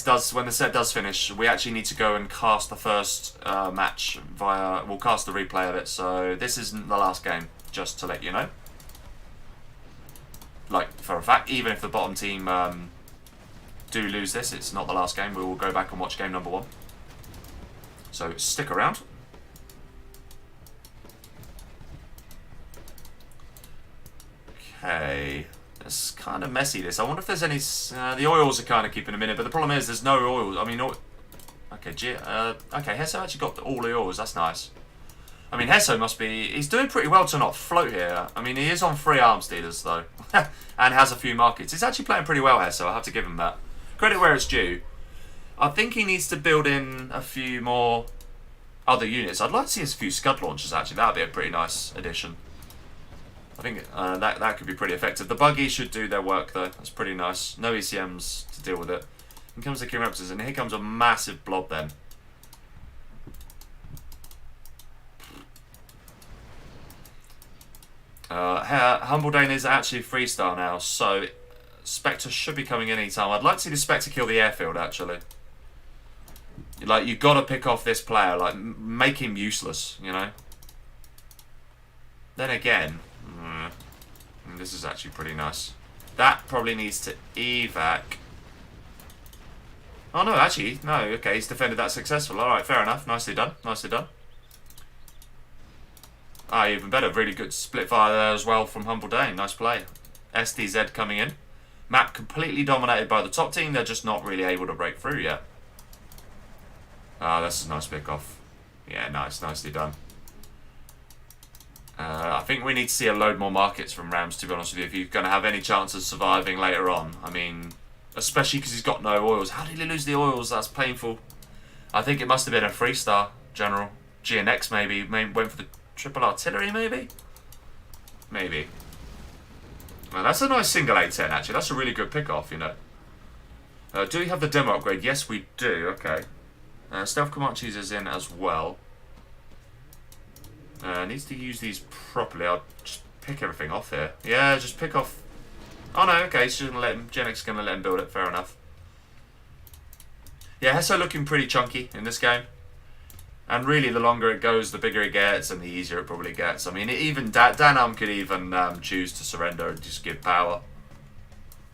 set does finish, we actually need to go and cast the first match via. We'll cast the replay of it. So this isn't the last game, just to let you know. Like for a fact, even if the bottom team do lose this, it's not the last game. We will go back and watch game number 1. So stick around. Okay. It's kind of messy, this. I wonder if there's any... the oils are kind of keeping them in it, but the problem is there's no oil. I mean... Okay, okay, Hesso actually got all the oils. That's nice. I mean, Hesso must be... He's doing pretty well to not float here. I mean, he is on 3 arms dealers, though. And has a few markets. He's actually playing pretty well, Hesso. I have to give him that. Credit where it's due. I think he needs to build in a few more other units. I'd like to see a few Scud launchers, actually. That would be a pretty nice addition. I think that could be pretty effective. The buggy should do their work, though. That's pretty nice. No ECMs to deal with it. Here comes the King Raptors, and here comes a massive blob then. Humbledane is actually 3-star now, so Spectre should be coming in any time. I'd like to see the Spectre kill the airfield, actually. Like, you've got to pick off this player. Like, make him useless, you know? Then again... this is actually pretty nice. That probably needs to evac. Oh no, actually, no. Okay, he's defended that successful. Alright, fair enough. Nicely done. Nicely done. Ah, even better. Really good split fire there as well from Humbledane. Nice play. STZ coming in. Map completely dominated by the top team. They're just not really able to break through yet. Ah, that's a nice pick off. Yeah, nice. Nicely done. I think we need to see a load more markets from Rams, to be honest with you, if you're going to have any chance of surviving later on. I mean, especially because he's got no oils. How did he lose the oils? That's painful. I think it must have been a 3-star general. GNX maybe went for the triple artillery, maybe? Maybe. Well, that's a nice single A10, actually. That's a really good pick-off, you know. Do we have the demo upgrade? Yes, we do. Okay. Stealth Comanches is in as well. Needs to use these properly. I'll just pick everything off here. Yeah, just pick off... Oh no, okay, he's just going to let him... Genix going to let him build it, fair enough. Yeah, Hesso looking pretty chunky in this game. And really, the longer it goes, the bigger it gets, and the easier it probably gets. I mean, even Danam could even choose to surrender and just give power.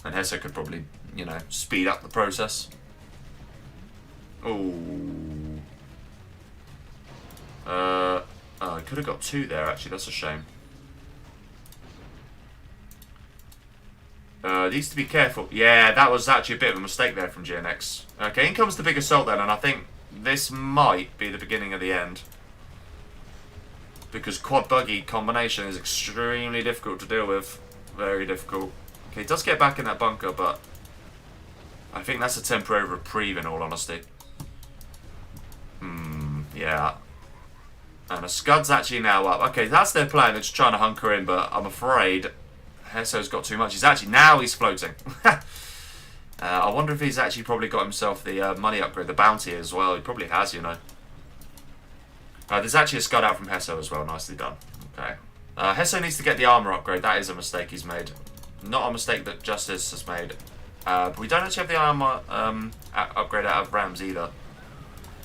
And Hesso could probably, you know, speed up the process. Ooh. Oh, I could have got 2 there, actually. That's a shame. Needs to be careful. Yeah, that was actually a bit of a mistake there from GNX. Okay, in comes the big assault then, and I think this might be the beginning of the end. Because quad buggy combination is extremely difficult to deal with. Very difficult. Okay, he does get back in that bunker, but I think that's a temporary reprieve in all honesty. Yeah. And a Scud's actually now up. Okay, that's their plan. They're just trying to hunker in, but I'm afraid Hesso's got too much. He's floating. I wonder if he's actually probably got himself the money upgrade, the bounty as well. He probably has, you know. There's actually a Scud out from Hesso as well. Nicely done. Okay. Hesso needs to get the armor upgrade. That is a mistake he's made. Not a mistake that Justice has made. But we don't actually have the armor upgrade out of Rams either.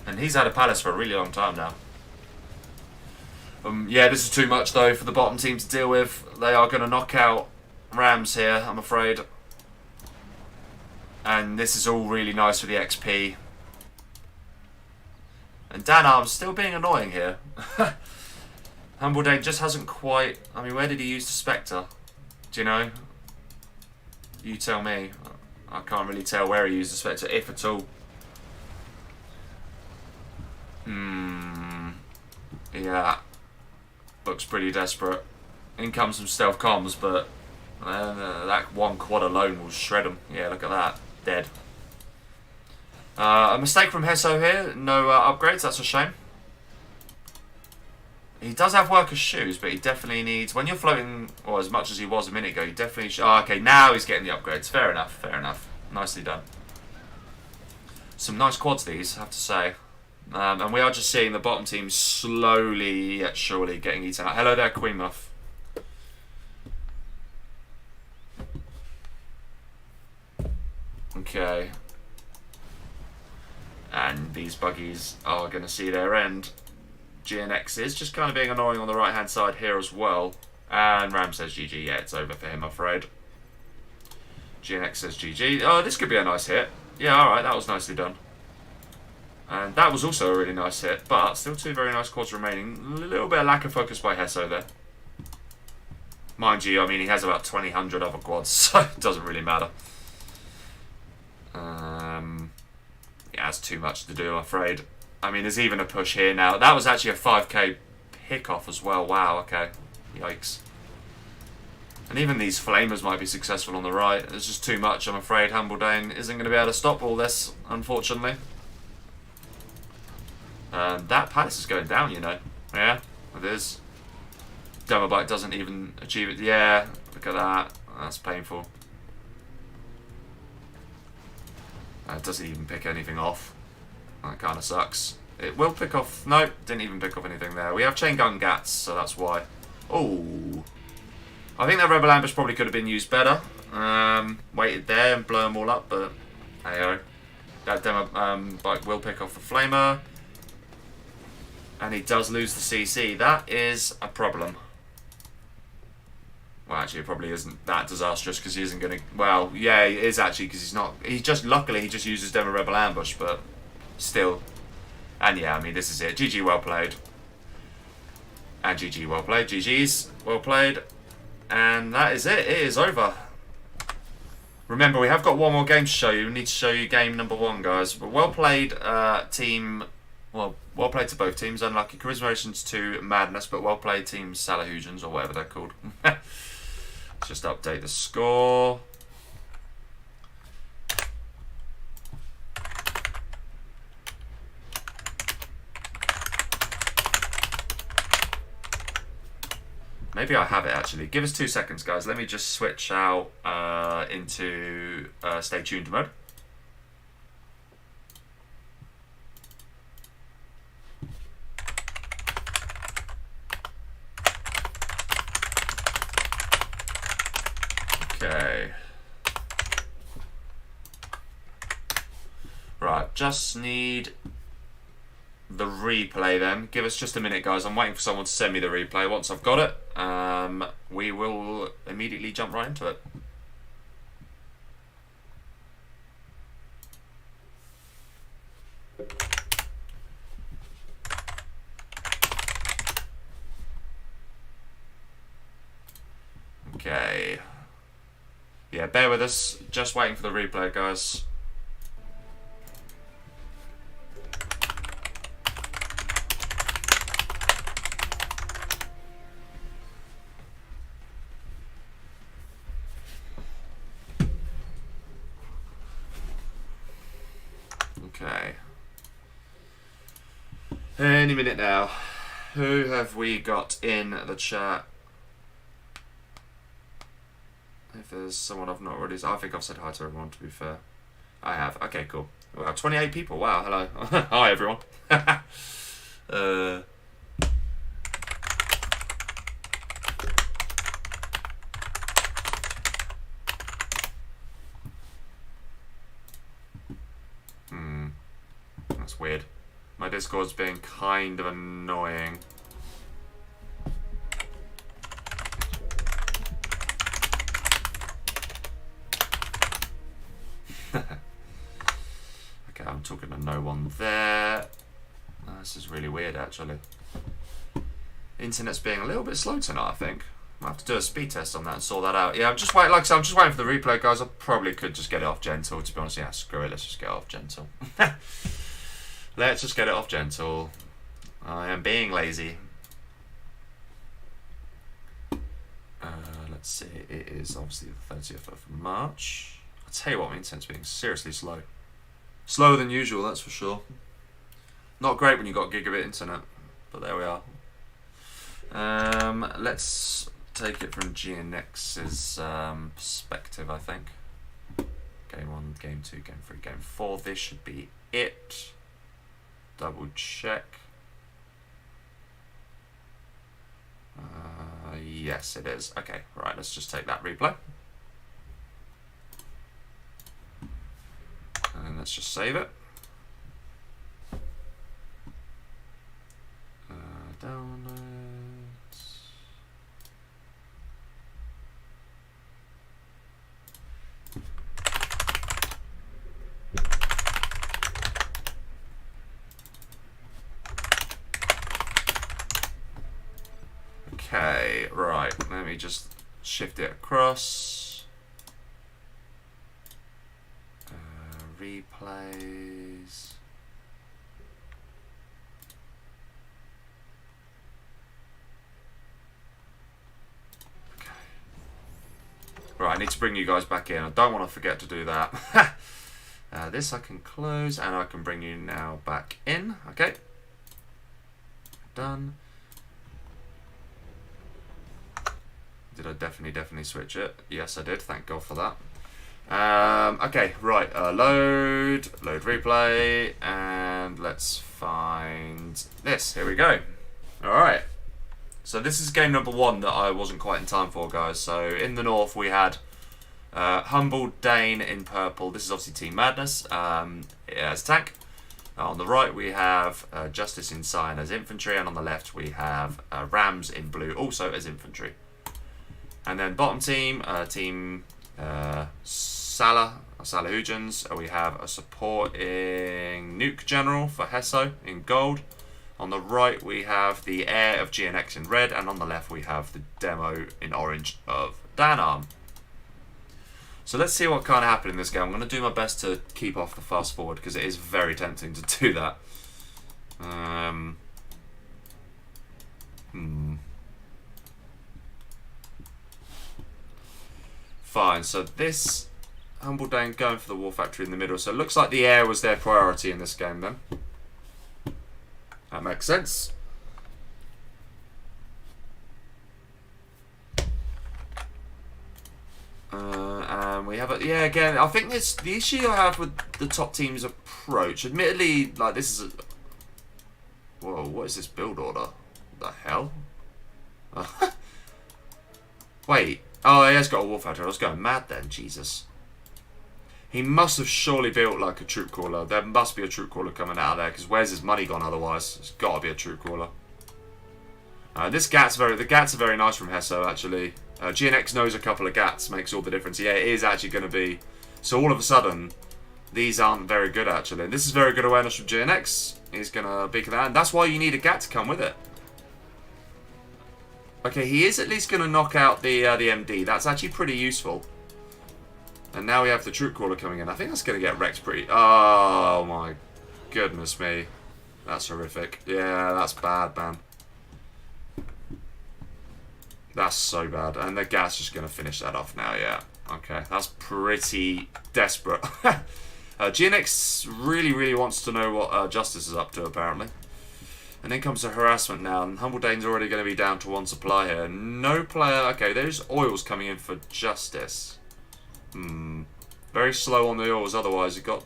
And he's had a palace for a really long time now. Yeah, this is too much though for the bottom team to deal with. They are going to knock out Rams here, I'm afraid. And this is all really nice for the XP. And Danarm's still being annoying here. Humbledale just hasn't quite... I mean, where did he use the Spectre? Do you know? You tell me. I can't really tell where he used the Spectre, if at all. Yeah. Looks pretty desperate. In comes some stealth comms, but that one quad alone will shred him. Yeah, look at that. Dead. A mistake from Hesso here. No upgrades. That's a shame. He does have workers' shoes, but he definitely needs... When you're floating, or as much as he was a minute ago, you definitely... okay, now he's getting the upgrades. Fair enough. Fair enough. Nicely done. Some nice quads these, I have to say. And we are just seeing the bottom team slowly yet surely getting eaten out. Hello there, Queen Muff. Okay. And these buggies are going to see their end. GNX is just kind of being annoying on the right hand side here as well. And Ram says GG. Yeah, it's over for him, I'm afraid. GNX says GG. Oh, this could be a nice hit. Yeah, alright, that was nicely done. And that was also a really nice hit, but still 2 very nice quads remaining. A little bit of lack of focus by Hesso there. Mind you, I mean, he has about 2,000 other quads, so it doesn't really matter. Yeah, that's too much to do, I'm afraid. I mean, there's even a push here now. That was actually a 5k pick-off as well. Wow, okay. Yikes. And even these flamers might be successful on the right. There's just too much, I'm afraid. Humbledane isn't going to be able to stop all this, unfortunately. That palace is going down, you know. Yeah, it is. Demobite doesn't even achieve it. Yeah, look at that. That's painful. It doesn't even pick anything off. That kind of sucks. It will pick off... No, didn't even pick off anything there. We have chain gun gats, so that's why. Oh, I think that rebel ambush probably could have been used better. Waited there and blow them all up, but hey-oh. That demo bike will pick off the flamer. And he does lose the CC. That is a problem. Well, actually, it probably isn't that disastrous because he isn't going to... Well, yeah, it is actually because he's not... He just... Luckily, he just uses Demo Rebel Ambush, but still. And yeah, I mean, this is it. GG, well played. And GG, well played. GG's, well played. And that is it. It is over. Remember, we have got one more game to show you. We need to show you game number 1, guys. But well played, team... Well, well played to both teams. Unlucky Charismations to Madness, but well played team Salahudins, or whatever they're called. Let's just update the score. Maybe I have it actually. Give us 2 seconds, guys. Let me just switch out into stay tuned mode. Okay. Right, just need the replay then. Give us just a minute, guys. I'm waiting for someone to send me the replay. Once I've got it, we will immediately jump right into it. Okay. Yeah, bear with us. Just waiting for the replay, guys. Okay. Any minute now. Who have we got in the chat? If there's someone I've not already... I think I've said hi to everyone, to be fair. I have. Okay, cool. Wow, 28 people. Wow, hello. Hi, everyone. That's weird. My Discord's being kind of annoying. Okay, I'm talking to no one there. Oh, this is really weird, actually. Internet's being a little bit slow tonight, I think. I'll have to do a speed test on that and sort that out. Yeah, I'm just waiting. Like I said, I'm just waiting for the replay, guys. I probably could just get it off gentle. To be honest, yeah, screw it. Let's just get it off gentle. Let's just get it off gentle. I am being lazy. Let's see. It is obviously the 30th of March. I'll tell you what, my internet's being seriously slow. Slower than usual, that's for sure. Not great when you've got gigabit internet, but there we are. Let's take it from GNX's perspective, I think. Game 1, Game 2, Game 3, Game 4. This should be it. Double check. Yes, it is. Okay, right, let's just take that replay. And let's just save it. Downloads. Okay, right, let me just shift it across. Replays. Okay. Right, I need to bring you guys back in. I don't want to forget to do that. This I can close and I can bring you now back in. Okay. Done. Did I definitely switch it? Yes, I did. Thank God for that. Okay, right. Load replay, and let's find this. Here we go. All right. So this is game number 1 that I wasn't quite in time for, guys. So in the north we had Humble Dane in purple. This is obviously Team Madness as tank. On the right we have Justice in cyan as infantry, and on the left we have Rams in blue also as infantry. And then bottom team, Team Salahudins, we have a supporting nuke general for Hesso in gold. On the right we have the heir of GNX in red, and on the left we have the demo in orange of Danarm. So let's see what kind of happened in this game. I'm going to do my best to keep off the fast forward because it is very tempting to do that. Fine, so this Humble Dane going for the War Factory in the middle. So it looks like the air was their priority in this game then. That makes sense. And we have a, yeah, again, I think this the issue I have with the top team's approach. Admittedly, like this is a, whoa, what is this build order? What the hell? Wait. Oh, he has got a War Factory. I was going mad then. Jesus. He must have surely built like a troop caller. There must be a troop caller coming out of there, because where's his money gone otherwise? It's got to be a troop caller. The gats are very nice from Hesso actually. GNX knows a couple of gats, makes all the difference. Yeah, it is actually going to be. So all of a sudden, these aren't very good actually. This is very good awareness from GNX. He's going to beacon that, and that's why you need a gat to come with it. Okay, he is at least going to knock out the MD. That's actually pretty useful. And now we have the troop caller coming in. I think that's going to get wrecked pretty... Oh my goodness me. That's horrific. Yeah, that's bad, man. That's so bad. And the gas just going to finish that off now, yeah. Okay, that's pretty desperate. GNX really wants to know what Justice is up to, apparently. And then comes the harassment now, and Humbledane's already going to be down to one supply here. No player... Okay, there's oils coming in for Justice. Very slow on the oils, otherwise you've got...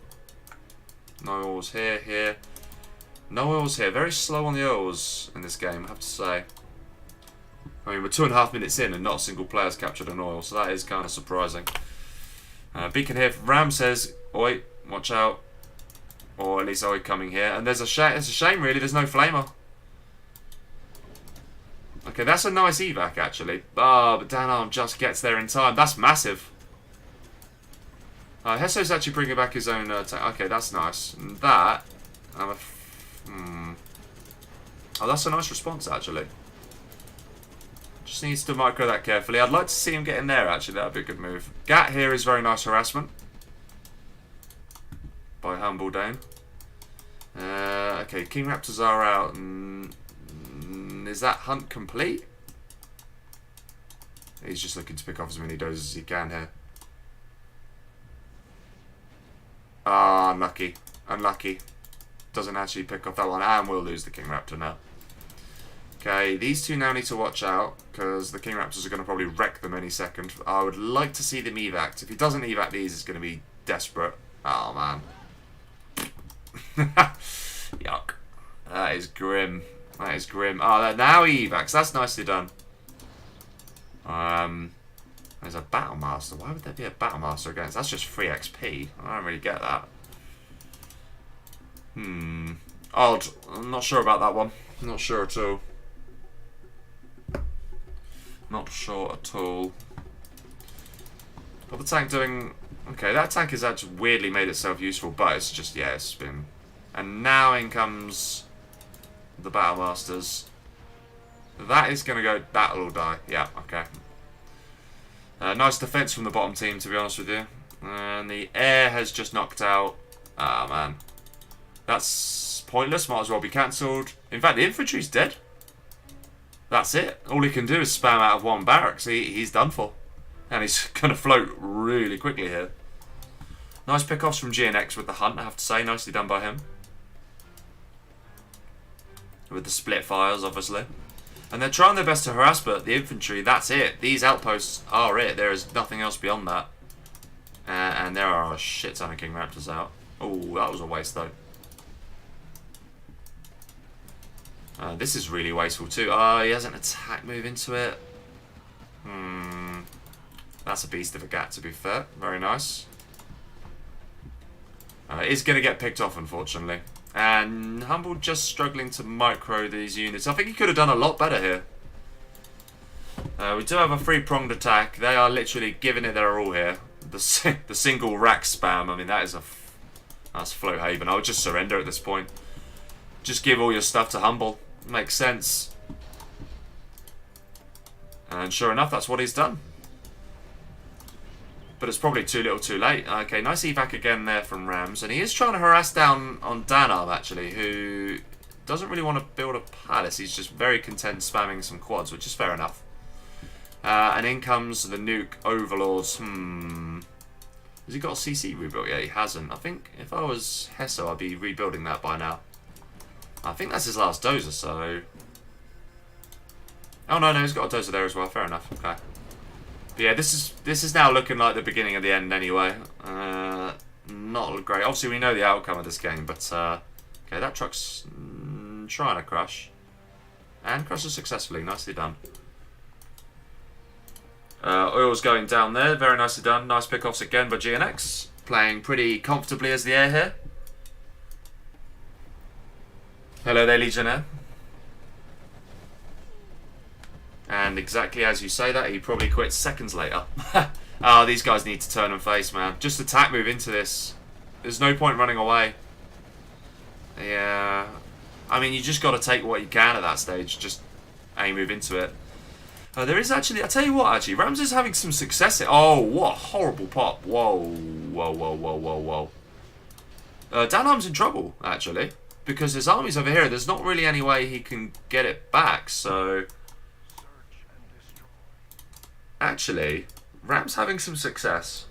No oils here. No oils here. Very slow on the oils in this game, I have to say. I mean, we're 2.5 minutes in and not a single player's captured an oil, so that is kind of surprising. Beacon here from Ram says, oi, watch out. Or at least oi coming here. And there's it's a shame really, there's no flamer. Okay, that's a nice evac actually. But Danarm just gets there in time. That's massive. Hesso's actually bringing back his own tank. Okay, that's nice. And that... Oh, that's a nice response, actually. Just needs to micro that carefully. I'd like to see him get in there, actually. That would be a good move. Gat here is very nice harassment. By Humbledane. Okay, King Raptors are out. Is that hunt complete? He's just looking to pick off as many dozes as he can here. Ah, unlucky. Unlucky. Doesn't actually pick off that one. And we'll lose the King Raptor now. Okay, these two now need to watch out, because the King Raptors are going to probably wreck them any second. I would like to see them evac. If he doesn't evac these, it's going to be desperate. Oh, man. Yuck. That is grim. That is grim. Oh, now he evacs. That's nicely done. There's a Battle Master. Why would there be a Battle Master against? That's just free XP. I don't really get that. Odd. I'm not sure about that one. Not sure at all. Not sure at all. What the tank doing? Okay, that tank has actually weirdly made itself useful, but it's just, yeah, it's been... And now in comes the Battle Masters. That is going to go... That'll all die. Yeah, okay. Nice defense from the bottom team, to be honest with you. And the air has just knocked out. Ah, man. That's pointless. Might as well be cancelled. In fact, the infantry's dead. That's it. All he can do is spam out of one barracks. He's done for. And he's going to float really quickly here. Nice pickoffs from GNX with the hunt, I have to say. Nicely done by him. With the split fires, obviously. And they're trying their best to harass, but the infantry, that's it. These outposts are it. There is nothing else beyond that. And there are a shit ton of King Raptors out. Oh, that was a waste, though. This is really wasteful, too. He has an attack move into it. That's a beast of a gat, to be fair. Very nice. It's going to get picked off, unfortunately. And Humble just struggling to micro these units. I think he could have done a lot better here. We do have a three-pronged attack. They are literally giving it their all here. The single rack spam, I mean, that is that's Float Haven. I would just surrender at this point. Just give all your stuff to Humble. Makes sense. And sure enough, that's what he's done. But it's probably too little too late. Okay, nice evac again there from Rams. And he is trying to harass down on Danarm, actually, who doesn't really want to build a palace. He's just very content spamming some quads, which is fair enough. And in comes the nuke Overlords. Has he got a CC rebuilt? Yeah, he hasn't. I think if I was Hesso, I'd be rebuilding that by now. I think that's his last dozer, so... Oh, no, he's got a dozer there as well. Fair enough. Okay. But yeah, this is now looking like the beginning of the end anyway. Not great. Obviously, we know the outcome of this game, but... okay, that truck's trying to crash. And crashes successfully. Nicely done. Oil's going down there. Very nicely done. Nice pickoffs again by GNX. playing pretty comfortably as the heir here. Hello there, Legionnaire. And exactly as you say that, he probably quits seconds later. Oh, these guys need to turn and face, man. Just attack move into this. There's no point running away. Yeah. I mean, you just got to take what you can at that stage. Just aim move into it. There is actually... I tell you what, actually. Rams is having some success here. Oh, what a horrible pop. Whoa. Whoa, whoa, whoa, whoa, whoa. Danham's in trouble, actually. Because his army's over here. There's not really any way he can get it back, so... Actually, Ram's having some success.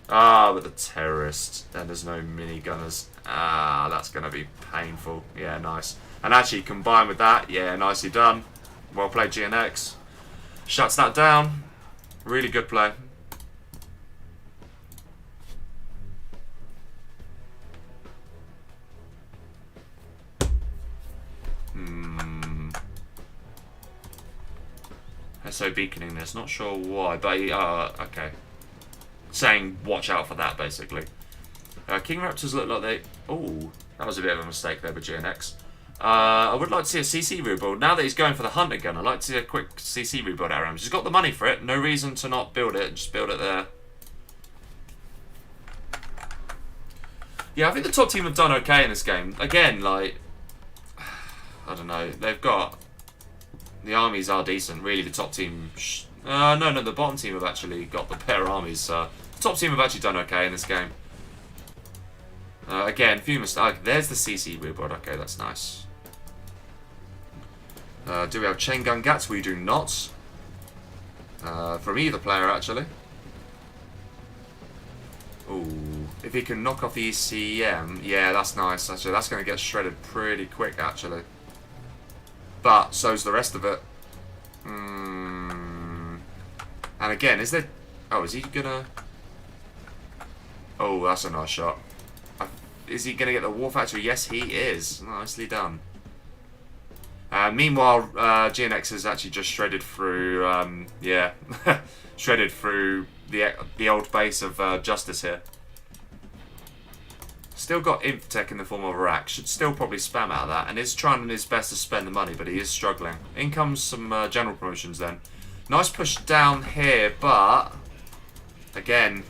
Ah, but the terrorists. Then there's no minigunners. Ah, that's going to be painful. Yeah, nice. And actually, combined with that, yeah, nicely done. Well played, GNX. Shuts that down. Really good play. SO beaconing this, not sure why, but okay. Saying watch out for that, basically. King Raptors look like they... Oh, that was a bit of a mistake there with GNX. I would like to see a CC rebuild. Now that he's going for the Hunter gun, I'd like to see a quick CC rebuild at Rams. He's got the money for it, no reason to not build it, just build it there. Yeah, I think the top team have done okay in this game. Again, like... I don't know, they've got... The armies are decent. Really, the top team... no, the bottom team have actually got the better armies. The top team have actually done okay in this game. Again, few mistakes. There's the CC rebuild. Okay, that's nice. Do we have chain gun gats? We do not. From either player, actually. Ooh. If he can knock off the ECM, yeah, that's nice. Actually, that's going to get shredded pretty quick, actually. But so's the rest of it. And again, is there... Oh, is he gonna... Oh, that's a nice shot. Is he gonna get the War Factory? Yes, he is. Nicely done. Meanwhile, GNX has actually just shredded through... yeah. Shredded through the old base of Justice here. Still got Infotech in the form of a rack. Should still probably spam out of that. And is trying his best to spend the money, but he is struggling. In comes some general promotions then. Nice push down here, but... Again...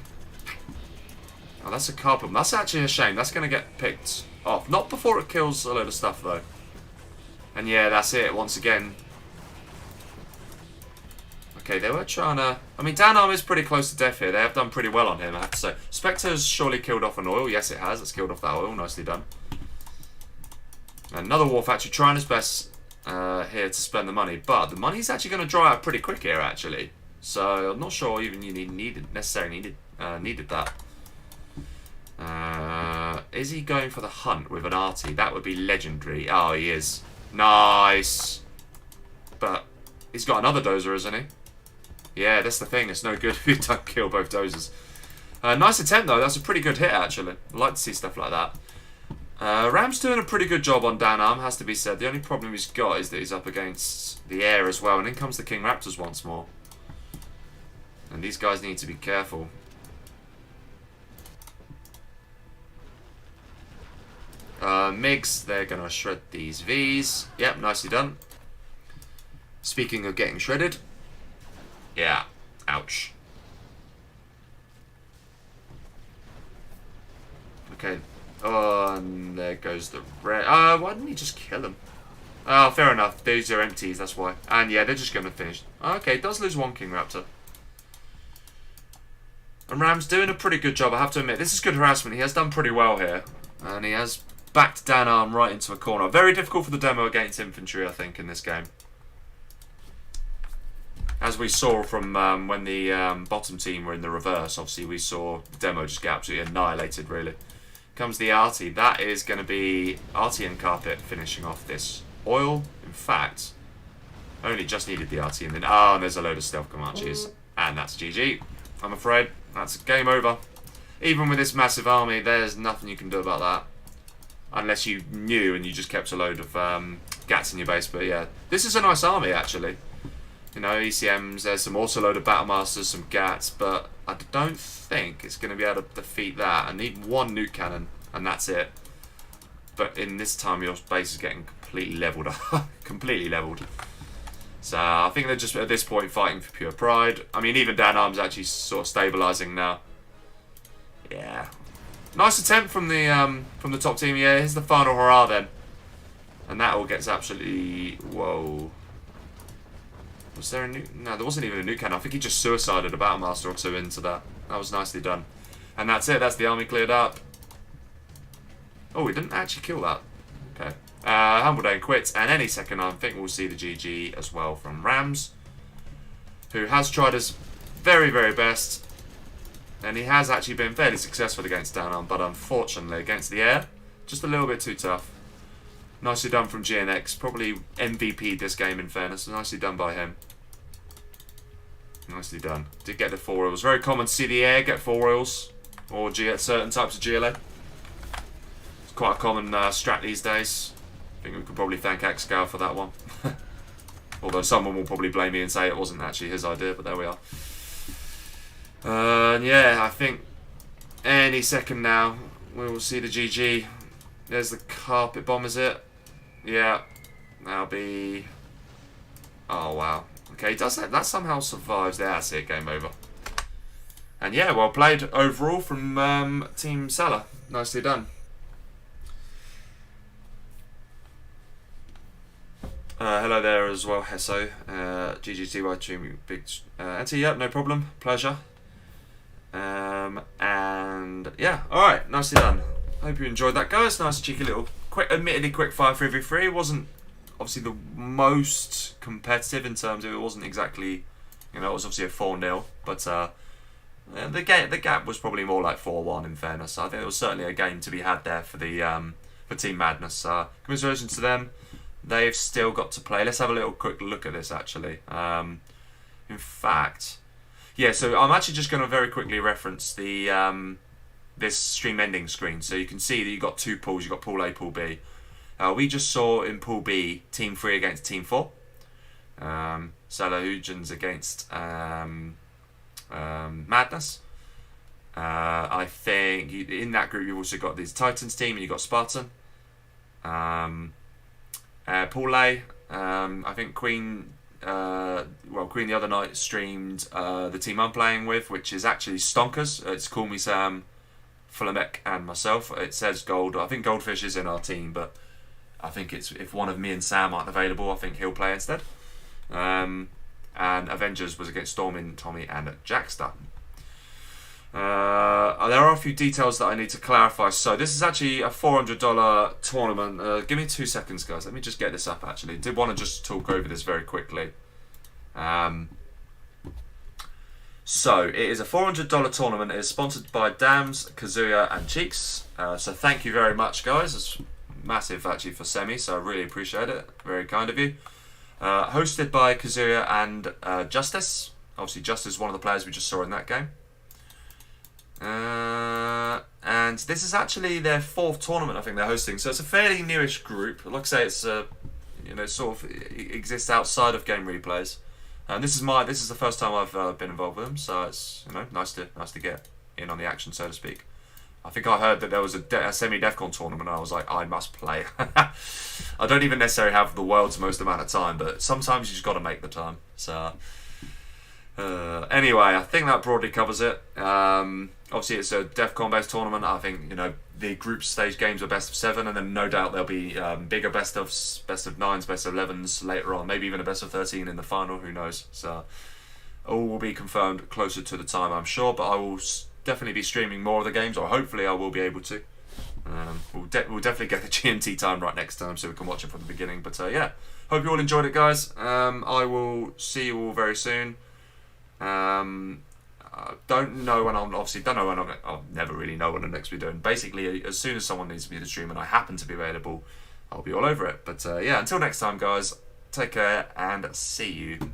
Oh, that's a card problem. That's actually a shame. That's going to get picked off. Not before it kills a load of stuff, though. And yeah, that's it. Once again... Okay, they were trying to... I mean, Danarm is pretty close to death here. They have done pretty well on him, I have to say. Spectre's surely killed off an oil. Yes, it has. It's killed off that oil. Nicely done. Another War Factory trying his best here to spend the money. But the money's actually going to dry out pretty quick here, actually. So, I'm not sure even you necessarily needed that. Is he going for the hunt with an arty? That would be legendary. Oh, he is. Nice. But he's got another dozer, isn't he? Yeah, that's the thing. It's no good if you don't kill both dozers. Nice attempt, though. That's a pretty good hit, actually. I like to see stuff like that. Ram's doing a pretty good job on Danarm, has to be said. The only problem he's got is that he's up against the air as well. And in comes the King Raptors once more. And these guys need to be careful. MiGs, they're going to shred these Vs. Yep, nicely done. Speaking of getting shredded. Yeah, ouch. Okay. Oh, and there goes the red. Why didn't he just kill him? Oh, fair enough. These are empties, that's why. And yeah, they're just going to finish. Okay, does lose one King Raptor. And Ram's doing a pretty good job, I have to admit. This is good harassment. He has done pretty well here. And he has backed Danarm right into a corner. Very difficult for the demo against infantry, I think, in this game. As we saw from when the bottom team were in the reverse, obviously we saw the demo just get absolutely annihilated, really. Comes the arty. That is going to be arty and carpet finishing off this. Oil, in fact, only just needed the arty. And then, oh, and there's a load of stealth Comanches. And that's GG. I'm afraid that's game over. Even with this massive army, there's nothing you can do about that. Unless you knew and you just kept a load of gats in your base. But yeah, this is a nice army, actually. You know, ECMs, there's some also load of Battle Masters, some gats, but I don't think it's going to be able to defeat that. I need one nuke cannon, and that's it. But in this time, your base is getting completely leveled up. Completely leveled. So I think they're just, at this point, fighting for pure pride. I mean, even Dan Arm's actually sort of stabilising now. Yeah. Nice attempt from the top team. Yeah, here's the final hurrah then. And that all gets absolutely... Whoa. Was there a nuke? No, there wasn't even a nuke cannon. I think he just suicided a Battle Master or two into that. That was nicely done. And that's it. That's the army cleared up. Oh, we didn't actually kill that. Okay. Humble Day quits. And any second, I think we'll see the GG as well from Rams, who has tried his very, very best. And he has actually been fairly successful against down arm, but unfortunately against the air, just a little bit too tough. Nicely done from GNX. Probably MVP this game, in fairness. Nicely done by him. Nicely done. Did get the 4 oils. Very common to see the air get 4 oils. Or certain types of GLA. It's quite a common strat these days. I think we could probably thank Xscale for that one. Although someone will probably blame me and say it wasn't actually his idea, but there we are. Yeah, I think any second now we will see the GG. There's the carpet bomb, is it? Yeah, that'll be... Oh, wow. Okay, does that somehow survives there? That's it, game over. And yeah, well played overall from Team Salah. Nicely done. Hello there as well, Hesso. GGTY Team Big Anti, yep, no problem. Pleasure. And yeah, alright, nicely done. Hope you enjoyed that, guys. Nice cheeky little, admittedly quick fire 3v3. It wasn't obviously the most competitive in terms of, it wasn't exactly, you know, it was obviously a 4-0, but the gap was probably more like 4-1 in fairness. So I think there was certainly a game to be had there for the for Team Madness. Commiserations to them. They've still got to play. Let's have a little quick look at this actually. In fact, yeah. So I'm actually just going to very quickly reference the this stream ending screen, so you can see that you've got 2 pools. You've got Pool A, Pool B. We just saw in Pool B Team 3 against Team 4. Salahudins against Madness. I think in that group you've also got this Titans team and you've got Spartan. Pool A, I think Queen the other night streamed the team I'm playing with, which is actually Stonkers. It's Call Me Sam, Flamek and myself. It says Gold. I think Goldfish is in our team, but I think it's if one of me and Sam aren't available, I think he'll play instead. And Avengers was against Stormin, Tommy and Jackster. There are a few details that I need to clarify. So this is actually a $400 tournament. Give me 2 seconds, guys. Let me just get this up actually. Did want to just talk over this very quickly. So it is a $400 tournament. It is sponsored by Dams, KaZuya and Cheeks. So thank you very much, guys. It's massive actually for Semi, so I really appreciate it. Very kind of you. Hosted by KaZuya and Justice. Obviously Justice is one of the players we just saw in that game. And this is actually their 4th tournament I think they're hosting, so it's a fairly newish group. Like I say, it's you know, sort of exists outside of game replays. And this is the first time I've been involved with them, so it's, you know, nice to get in on the action, so to speak. I think I heard that there was a semi-Defcon tournament, and I was like, I must play. I don't even necessarily have the world's most amount of time, but sometimes you just got to make the time. So anyway, I think that broadly covers it. Obviously, it's a Defcon-based tournament. I think, you know, the group stage games are best of 7, and then no doubt there'll be bigger best of 9s, best of 11s later on, maybe even a best of 13 in the final. Who knows? So all will be confirmed closer to the time, I'm sure. But I will definitely be streaming more of the games, or hopefully I will be able to. We'll definitely get the GMT time right next time, so we can watch it from the beginning. But yeah, hope you all enjoyed it, guys. I will see you all very soon. Don't know when I'll never really know when I'm next be doing. Basically, as soon as someone needs to be the stream and I happen to be available, I'll be all over it. But yeah, until next time, guys, take care and see you.